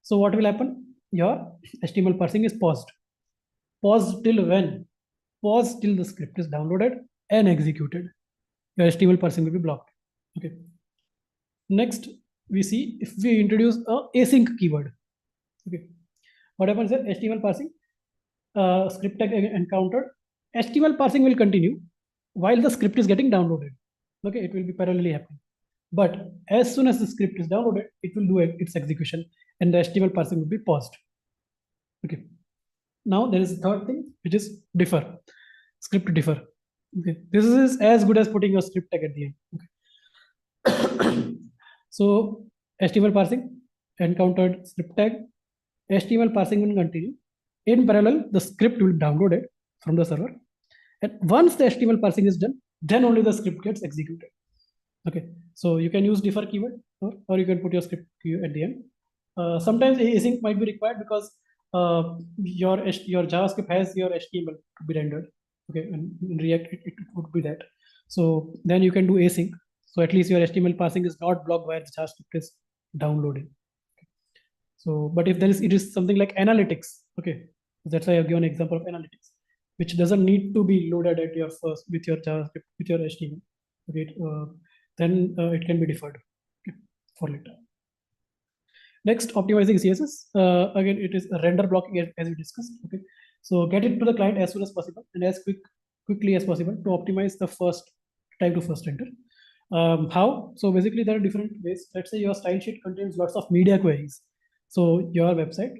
So what will happen? Your HTML parsing is paused. Paused till when? Paused till the script is downloaded and executed. Your HTML parsing will be blocked. Okay. Next, we see if we introduce a async keyword. Okay. What happens is HTML parsing, script tag encountered. HTML parsing will continue while the script is getting downloaded. Okay, it will be parallelly happening. But as soon as the script is downloaded, it will do its execution and the HTML parsing will be paused. Okay. Now there is a third thing, which is defer, script defer. Okay. This is as good as putting a script tag at the end. Okay. So HTML parsing encountered script tag. HTML parsing will continue. In parallel, the script will be downloaded from the server. And once the HTML parsing is done, then only the script gets executed. Okay, so you can use defer keyword or you can put your script at the end. Sometimes async might be required because your JavaScript has your HTML to be rendered. Okay, and in React it would be that. So then you can do async. So at least your HTML parsing is not blocked while the JavaScript is downloading. Okay. So, but if it is something like analytics. Okay, that's why I've given an example of analytics, which doesn't need to be loaded at your first with your JavaScript with your HTML. Okay, then it can be deferred for later. Next, optimizing CSS. Again, it is render blocking as we discussed. Okay, so get it to the client as soon as possible and as quickly as possible to optimize the first time to first render. How? So basically, there are different ways. Let's say your style sheet contains lots of media queries. So your website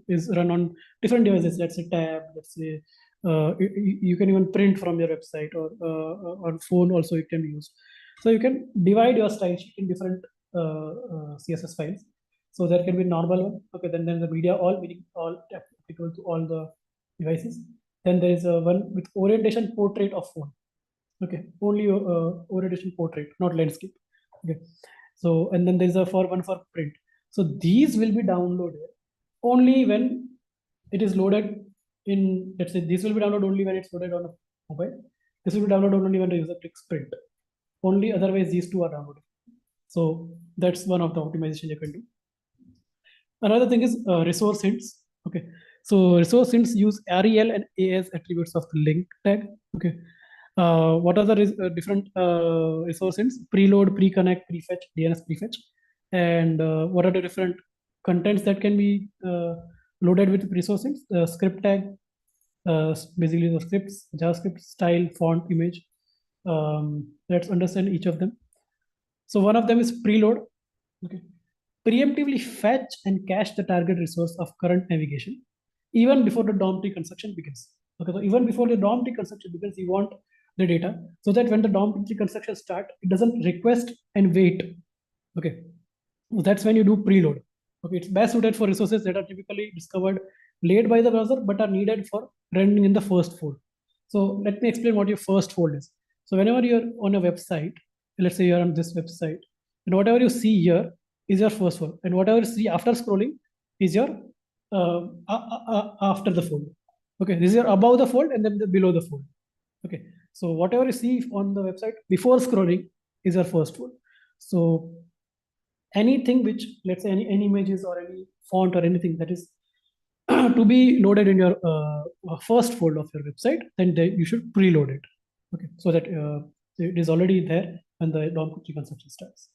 is run on different devices. Let's say tab. Let's say you can even print from your website or on phone also it can be used. So you can divide your style sheet in different CSS files. So there can be normal one. Okay, then there's the media all, meaning all applicable to all the devices. Then there is one with orientation portrait of phone. Okay, only orientation portrait, not landscape. Okay, so and then there's one for print. So these will be downloaded only when it is loaded in, let's say this will be downloaded only when it's loaded on a mobile. This will be downloaded only when the user clicks print. Only otherwise these two are downloaded. So that's one of the optimization you can do. Another thing is resource hints. Okay, so resource hints use rel and as attributes of the link tag. Okay, what are the different resource hints? Preload, pre-connect, prefetch, DNS prefetch, and what are the different contents that can be loaded with resource hints? Script tag, basically the scripts, JavaScript, style, font, image. Let's understand each of them. So one of them is preload. Okay, preemptively fetch and cache the target resource of current navigation even before the DOM tree construction begins. Okay, so even before the DOM tree construction begins, you want the data so that when the DOM tree construction start, it doesn't request and wait. Okay, so that's when you do preload. Okay, it's best suited for resources that are typically discovered late by the browser but are needed for rendering in the first fold. So let me explain what your first fold is. So whenever you're on a website, let's say you're on this website, and whatever you see here is your first fold, and whatever you see after scrolling is your after the fold. Okay, this is your above the fold and then the below the fold. Okay, so whatever you see on the website before scrolling is your first fold. So anything which, let's say, any images or any font or anything that is to be loaded in your first fold of your website, then you should preload it. Okay, so that it is already there when the DOM cookie consumption starts.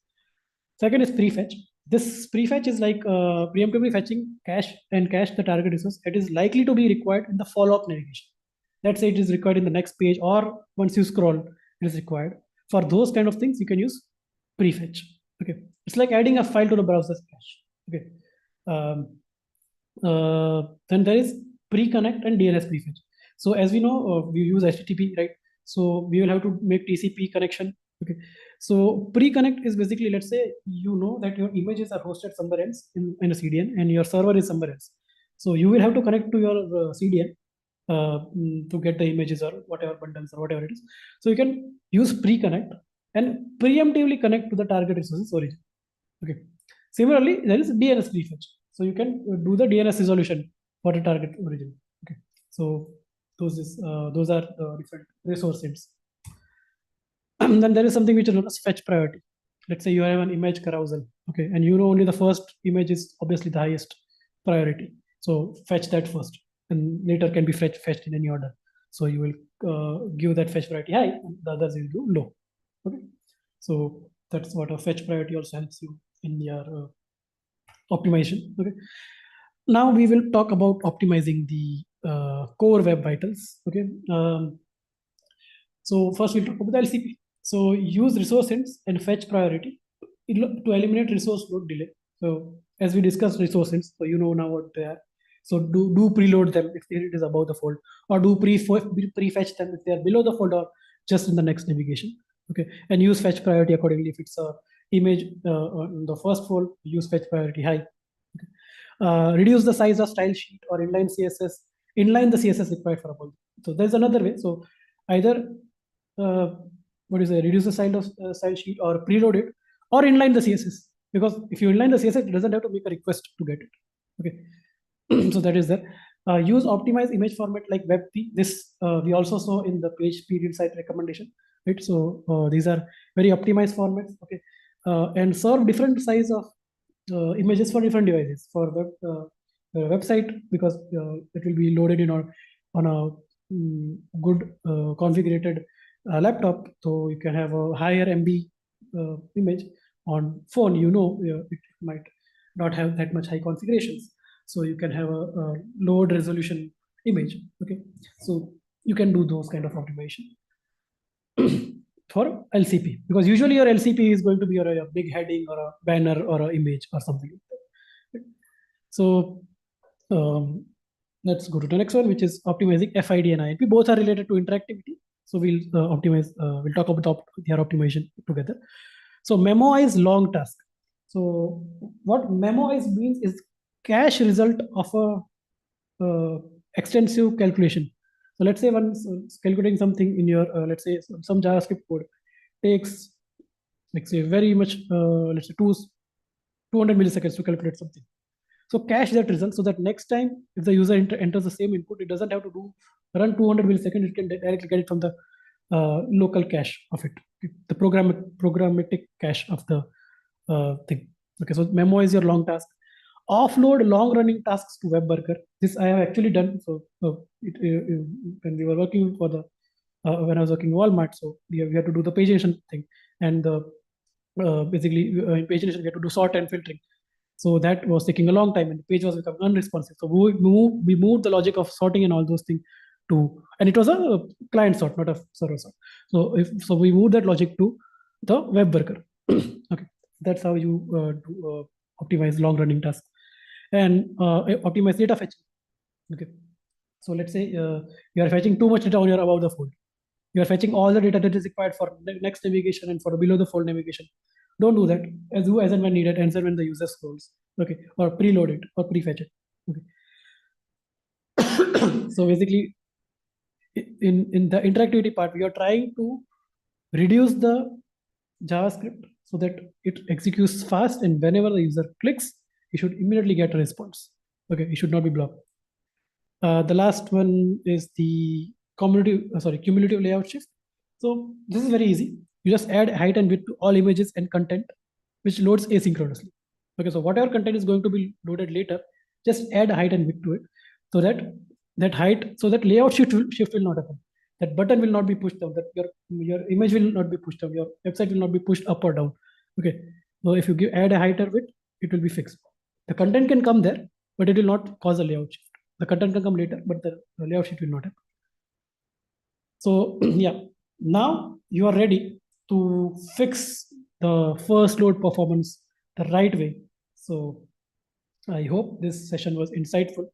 Second is prefetch. This prefetch is like preemptively fetching cache and cache the target resource. It is likely to be required in the follow-up navigation. Let's say it is required in the next page, or once you scroll, it is required. For those kind of things, you can use prefetch. Okay, it's like adding a file to the browser's cache. Okay, then there is pre-connect and DNS prefetch. So as we know, we use HTTP, right? So we will have to make TCP connection. Okay, so pre-connect is basically, let's say you know that your images are hosted somewhere else in a CDN and your server is somewhere else. So you will have to connect to your CDN to get the images or whatever bundles or whatever it is. So you can use pre-connect and preemptively connect to the target resources origin. Okay. Similarly, there is DNS prefetch. So you can do the DNS resolution for the target origin. Okay. So those are different resource hits. Then there is something which is known as fetch priority. Let's say you have an image carousel, okay, and you know only the first image is obviously the highest priority. So fetch that first, and later can be fetched in any order. So you will give that fetch priority high, and the others will do low. Okay, so that's what a fetch priority also helps you in your optimization. Okay, now we will talk about optimizing the core web vitals. Okay, so first we'll talk about the LCP. So use resource hints and fetch priority to eliminate resource load delay. So as we discussed resource hints, so you know now what they are. So do preload them if it is above the fold, or do prefetch them if they are below the fold or just in the next navigation. Okay, and use fetch priority accordingly. If it's a image on the first fold, use fetch priority high. Okay. Reduce the size of style sheet or inline CSS. Inline the CSS required for a fold. So there's another way. So either reduce the size of style sheet or preload it, or inline the CSS, because if you inline the CSS, it doesn't have to make a request to get it. Okay. So that is there. Use optimized image format like WebP. This we also saw in the page speed insight recommendation, right? So these are very optimized formats. Okay, and serve different size of images for different devices for website, because it will be loaded in on a good configured laptop. So you can have a higher MB image. On phone, it might not have that much high configurations, so you can have a low resolution image. Okay, so you can do those kind of optimization for LCP, because usually your LCP is going to be a big heading or a banner or an image or something like that. So let's go to the next one, which is optimizing FID and INP. Both are related to interactivity. So we'll we'll talk about their optimization together. So memoize long task. So what memoize means is cache result of a extensive calculation. So let's say once calculating something in your, let's say some JavaScript code takes, let's say very much, let's say 200 milliseconds to calculate something. So cache that result so that next time if the user enters the same input, it doesn't have to run 200 milliseconds. It can directly get it from the local cache of it, the programmatic cache of the thing. Okay, so memo is your long task. Offload long running tasks to WebWorker. This I have actually done. So when we were working for the when I was working in Walmart, so we had to do the pagination thing, and basically in pagination we had to do sort and filtering. So that was taking a long time, and the page was becoming unresponsive. So we moved the logic of sorting and all those things to, and it was a client sort, not a server sort. So we moved that logic to the web worker. Okay, that's how you optimize long running tasks and optimize data fetching. Okay, so let's say you are fetching too much data on your above the fold. You are fetching all the data that is required for the next navigation and for below the fold navigation. Don't do that. As and when needed, and when the user scrolls. okay, or preload it or prefetch it. Okay. So basically, in the interactivity part, we are trying to reduce the JavaScript so that it executes fast, and whenever the user clicks, he should immediately get a response. Okay, it should not be blocked. The last one is the cumulative layout shift. So this is very easy. You just add height and width to all images and content, which loads asynchronously. Okay, so whatever content is going to be loaded later, just add height and width to it, so that layout shift will not happen. That button will not be pushed down. That your image will not be pushed down. Your website will not be pushed up or down. Okay, so if you add a height or width, it will be fixed. The content can come there, but it will not cause a layout shift. The content can come later, but the layout sheet will not happen. So yeah, now you are ready to fix the first load performance the right way. So I hope this session was insightful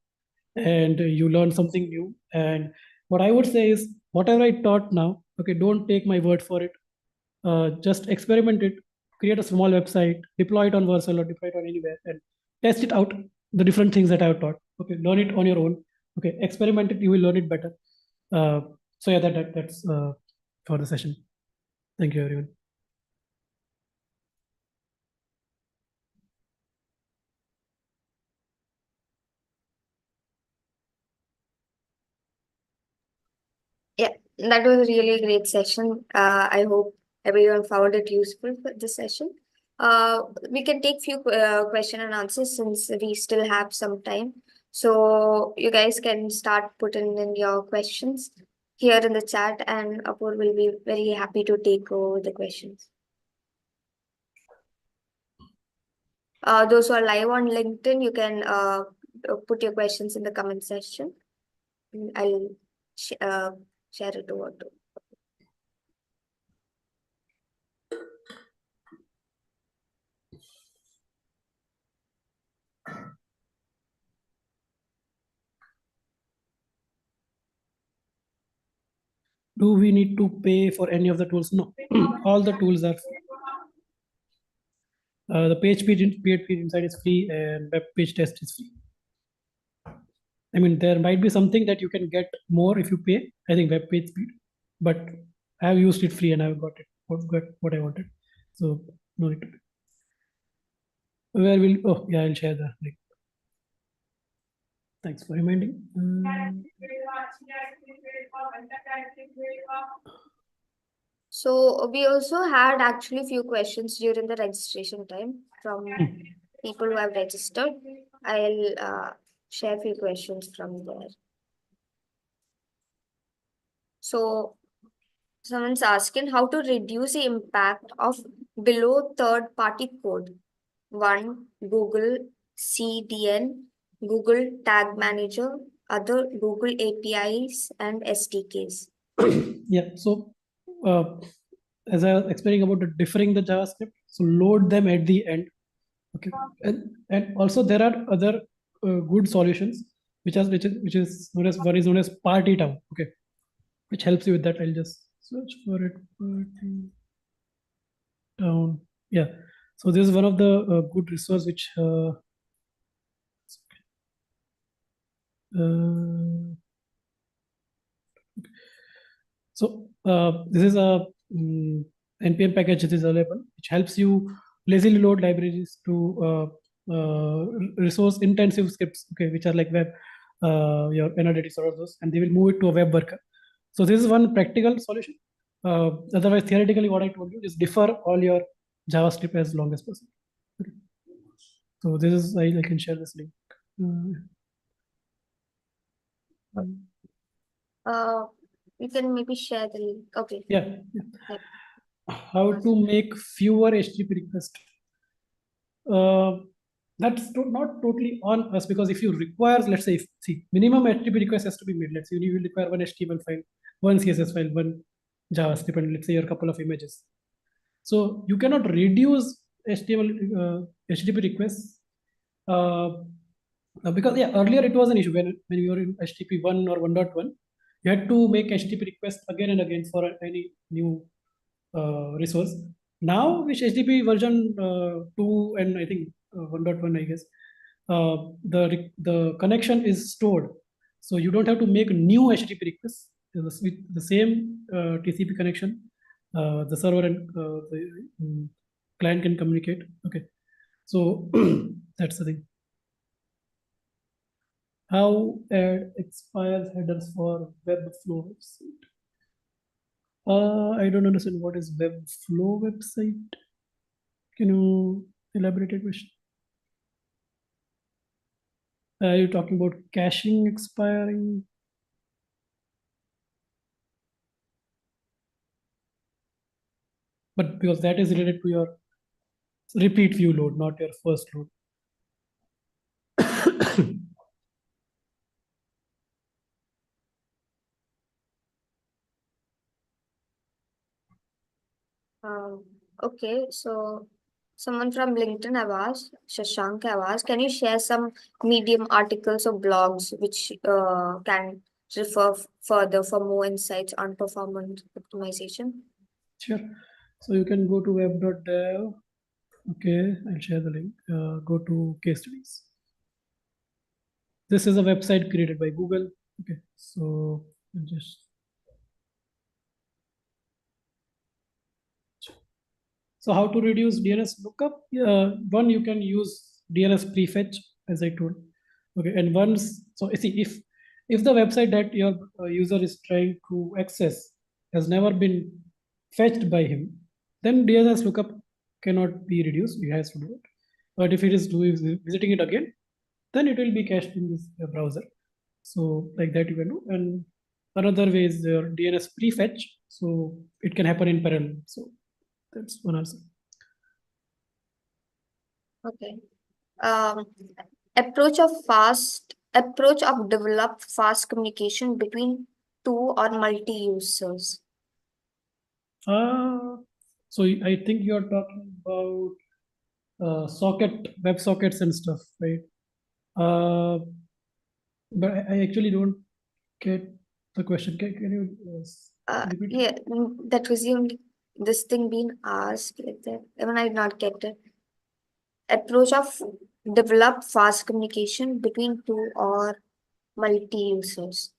and you learned something new. And what I would say is, whatever I taught now, okay, don't take my word for it. Just experiment it, create a small website, deploy it on Vercel or deploy it on anywhere, and test it out, the different things that I have taught. Okay, learn it on your own. Okay, experiment it, you will learn it better. So yeah, that's for the session. Thank you, everyone. Yeah, that was a really great session. I hope everyone found it useful for this session. We can take few question and answers since we still have some time. So you guys can start putting in your questions here in the chat, and Apur will be very happy to take over the questions. Those who are live on LinkedIn, you can put your questions in the comment section. I'll share it over to. Do we need to pay for any of the tools? No, all the tools are free. The PHP inside is free and web page test is free. I mean, there might be something that you can get more if you pay. I think web page speed, but I have used it free and I've got what I wanted. So no need to pay. Where will? Oh yeah, I'll share the link. Thanks for reminding. So we also had actually few questions during the registration time from people who have registered. I'll share few questions from there. So someone's asking how to reduce the impact of below third-party code. One, Google CDN, Google Tag Manager, other Google APIs and SDKs. Yeah, so as I was explaining about differing the JavaScript, so load them at the end. Okay, and also there are other good solutions which is known as, one is known as Party Town. Okay, which helps you with that. I'll just search for it. Party Town. Yeah, so this is one of the good resource which so this is a npm package that is available, which helps you lazily load libraries to resource intensive scripts, okay, which are like web, your analytics or those, and they will move it to a web worker. So this is one practical solution. Otherwise, theoretically, what I told you is defer all your JavaScript as long as possible. Okay. So this is, I can share this link. You can maybe share the link. Okay. Yeah. How to make fewer HTTP requests? That's not totally on us, because if you require, let's say, minimum HTTP request has to be made. Let's say you will require one HTML file, one CSS file, one JavaScript, and let's say a couple of images. So you cannot reduce HTTP requests because earlier it was an issue when you were in HTTP 1 or 1.1, you had to make HTTP requests again and again for any new resource. Now, with HTTP version 2 and I think 1.1, I guess, the connection is stored. So you don't have to make new HTTP requests. With the same TCP connection, the server and the client can communicate. Okay, so that's the thing. How add expires headers for Webflow website? I don't understand what is Webflow website. Can you elaborate it, question? Are you talking about caching expiring? But because that is related to your repeat view load, not your first load. Okay, so someone from LinkedIn have asked, Shashank have asked, can you share some Medium articles or blogs which can refer further for more insights on performance optimization? Sure. So you can go to web.dev. Okay, I'll share the link. Go to case studies. This is a website created by Google. Okay, so I'll just so how to reduce DNS lookup? One, you can use DNS prefetch, as I told. Okay, and once so see if the website that your user is trying to access has never been fetched by him, then DNS lookup cannot be reduced. He has to do it. But if it is doing visiting it again, then it will be cached in this browser. So like that you can do. And another way is your DNS prefetch. So it can happen in parallel. So that's one answer. Okay. Um, approach of develop fast communication between two or multi users. So I think you're talking about web sockets and stuff, right? Uh, but I actually don't get the question. Can you repeat it? Yeah, that was the only this thing being asked like that. Even I did not get it. Approach of develop fast communication between two or multi users.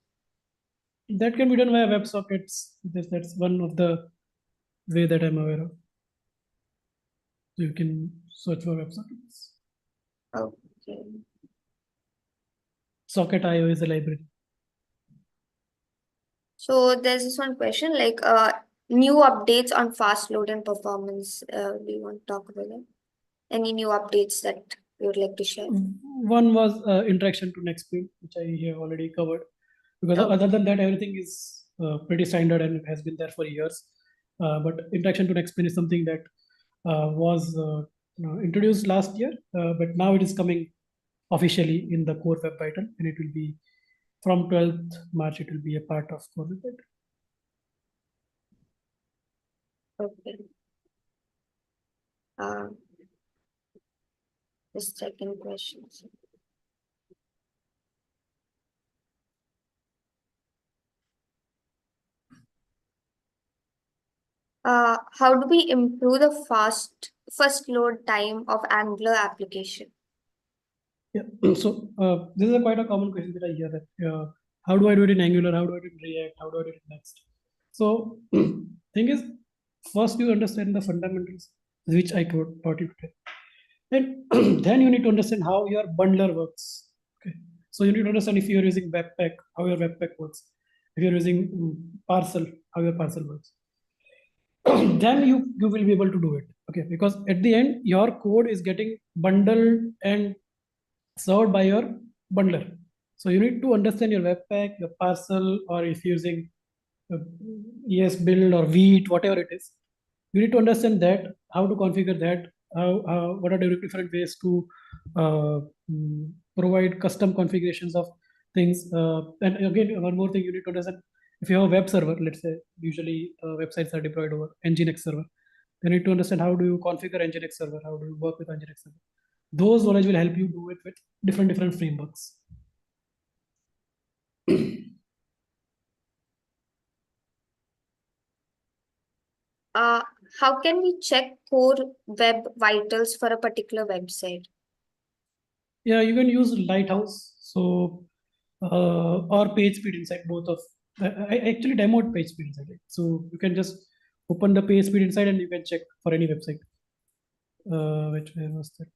That can be done via WebSockets. That's one of the way that I'm aware of. So you can search for WebSockets. Okay. Socket.io is a library. So there's this one question like new updates on fast load and performance. Do you want to talk about that? Any new updates that you would like to share? One was interaction to Nextspin, which I have already covered. Because Oh, other than that, everything is pretty standard and has been there for years. But interaction to Nextspin is something that was introduced last year, but now it is coming officially in the core web vital, and it will be from 12th March. It will be a part of core web vital. okay. Uh, the second question. How do we improve the first load time of Angular application? Yeah. So this is a quite a common question that I hear that how do I do it in Angular? How do I do it in React? How do I do it in Next? So thing is, first you understand the fundamentals, which I taught you today. And then you need to understand how your bundler works. Okay. So you need to understand if you're using Webpack, how your Webpack works. If you're using Parcel, how your Parcel works. Then you will be able to do it. Okay. Because at the end, your code is getting bundled and served by your bundler. So you need to understand your Webpack, your Parcel, or if you're using ESBuild or Vite, whatever it is. You need to understand that, how to configure that, what are the different ways to uh, provide custom configurations of things. And again, one more thing you need to understand, if you have a web server, let's say, usually websites are deployed over Nginx server. You need to understand how do you configure Nginx server, how do you work with Nginx server. Those knowledge will help you do it with different frameworks. Uh, how can we check core web vitals for a particular website? Yeah, you can use Lighthouse. So, or PageSpeed inside both of. I actually demoed PageSpeed inside it. So you can just open the PageSpeed inside and you can check for any website. Where was that?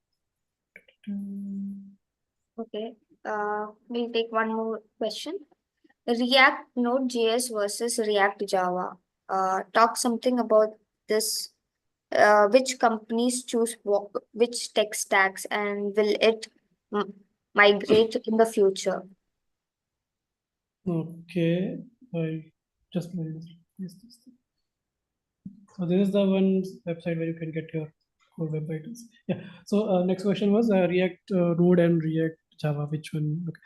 Okay. We'll take one more question. React Node.js versus React Java. Talk something about this. Which companies choose which tech stacks, and will it m- migrate in the future? Okay, I just this. So this is the one website where you can get your core web vitals. Yeah. So next question was React Node and React Java. Which one? Okay.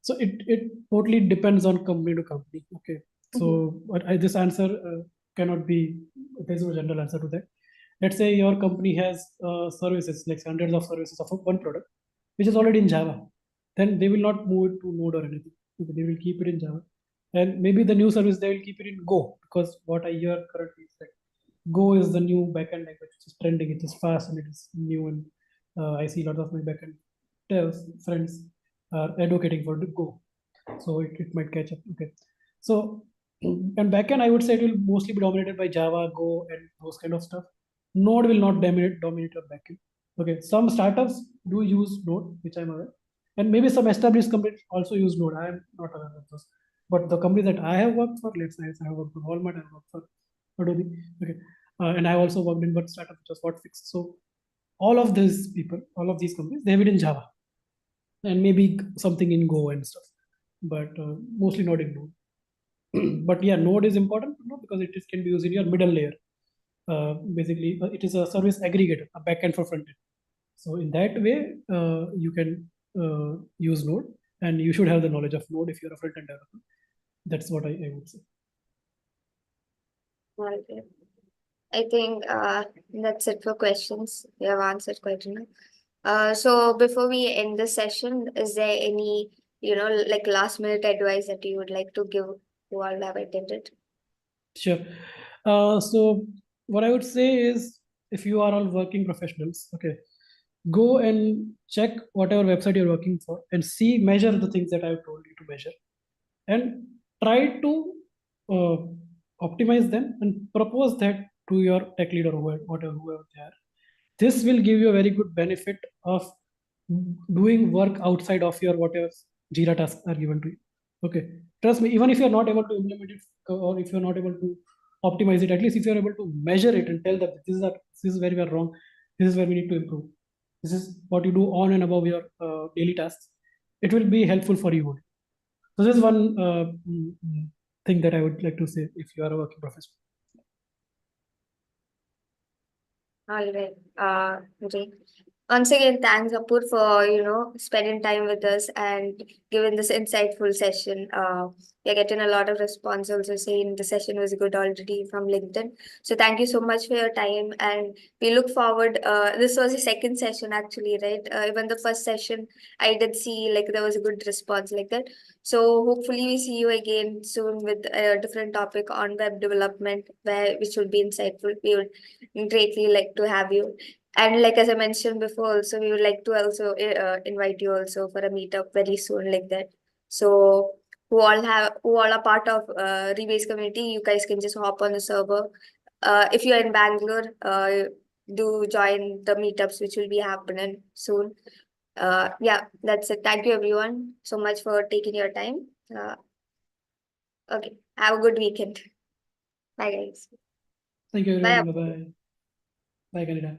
So it totally depends on company to company. Okay. Mhm. So this answer cannot be. There's no general answer to that. Let's say your company has services like hundreds of services of one product, which is already in Java. Then they will not move it to Node or anything. Okay, they will keep it in Java. And maybe the new service they will keep it in Go, because what I hear currently is that Go is the new backend language which is trending. It is fast and it is new, and I see a lot of my backend friends are advocating for the Go, so it might catch up. Okay, so and backend I would say it will mostly be dominated by Java, Go, and those kind of stuff. Node will not dominate your backend. Okay, some startups do use Node, which I'm aware, and maybe some established companies also use Node. I am not aware of those, but the company that I have worked for, let's say I have worked for Walmart, I have worked for Adobe. Okay, and I also worked in one startup which was Hotfix. So all of these people, all of these companies, they have it in Java and maybe something in Go and stuff, but mostly not in Node. But yeah, Node is important to know because it is, can be used in your middle layer. Basically, it is a service aggregator, a backend for front end. So in that way, you can use Node, and you should have the knowledge of Node if you're a front end developer. That's what I would say. Okay. I think that's it for questions. We have answered quite enough. So before we end the session, is there any, like last minute advice that you would like to give who all have attended? Sure. So what I would say is, if you are all working professionals, okay, go and check whatever website you're working for and see, measure the things that I've told you to measure, and try to uh, optimize them and propose that to your tech lead or whoever they are. This will give you a very good benefit of doing work outside of your whatever Jira tasks are given to you. Okay, trust me, even if you're not able to implement it, or if you're not able to optimize it, at least if you're able to measure it and tell that this is where we are wrong, this is where we need to improve, this is what you do on and above your daily tasks, it will be helpful for you. So this is one thing that I would like to say if you are a working professional. All right. Great. Once again, thanks, Apur, for spending time with us and giving this insightful session. We're getting a lot of response also saying the session was good already from LinkedIn. So thank you so much for your time, and we look forward. This was the second session actually, right? Even the first session, I did see like there was a good response like that. So hopefully we see you again soon with a different topic on web development, which would be insightful. We would greatly like to have you. And like as I mentioned before, also we would like to also invite you also for a meetup very soon, like that. So who all are part of Rebase community, you guys can just hop on the server. If you're in Bangalore, do join the meetups which will be happening soon. Yeah, that's it. Thank you everyone so much for taking your time. Okay, have a good weekend. Bye guys. Thank you Bye. everyone. Bye bye. Bye, Canada.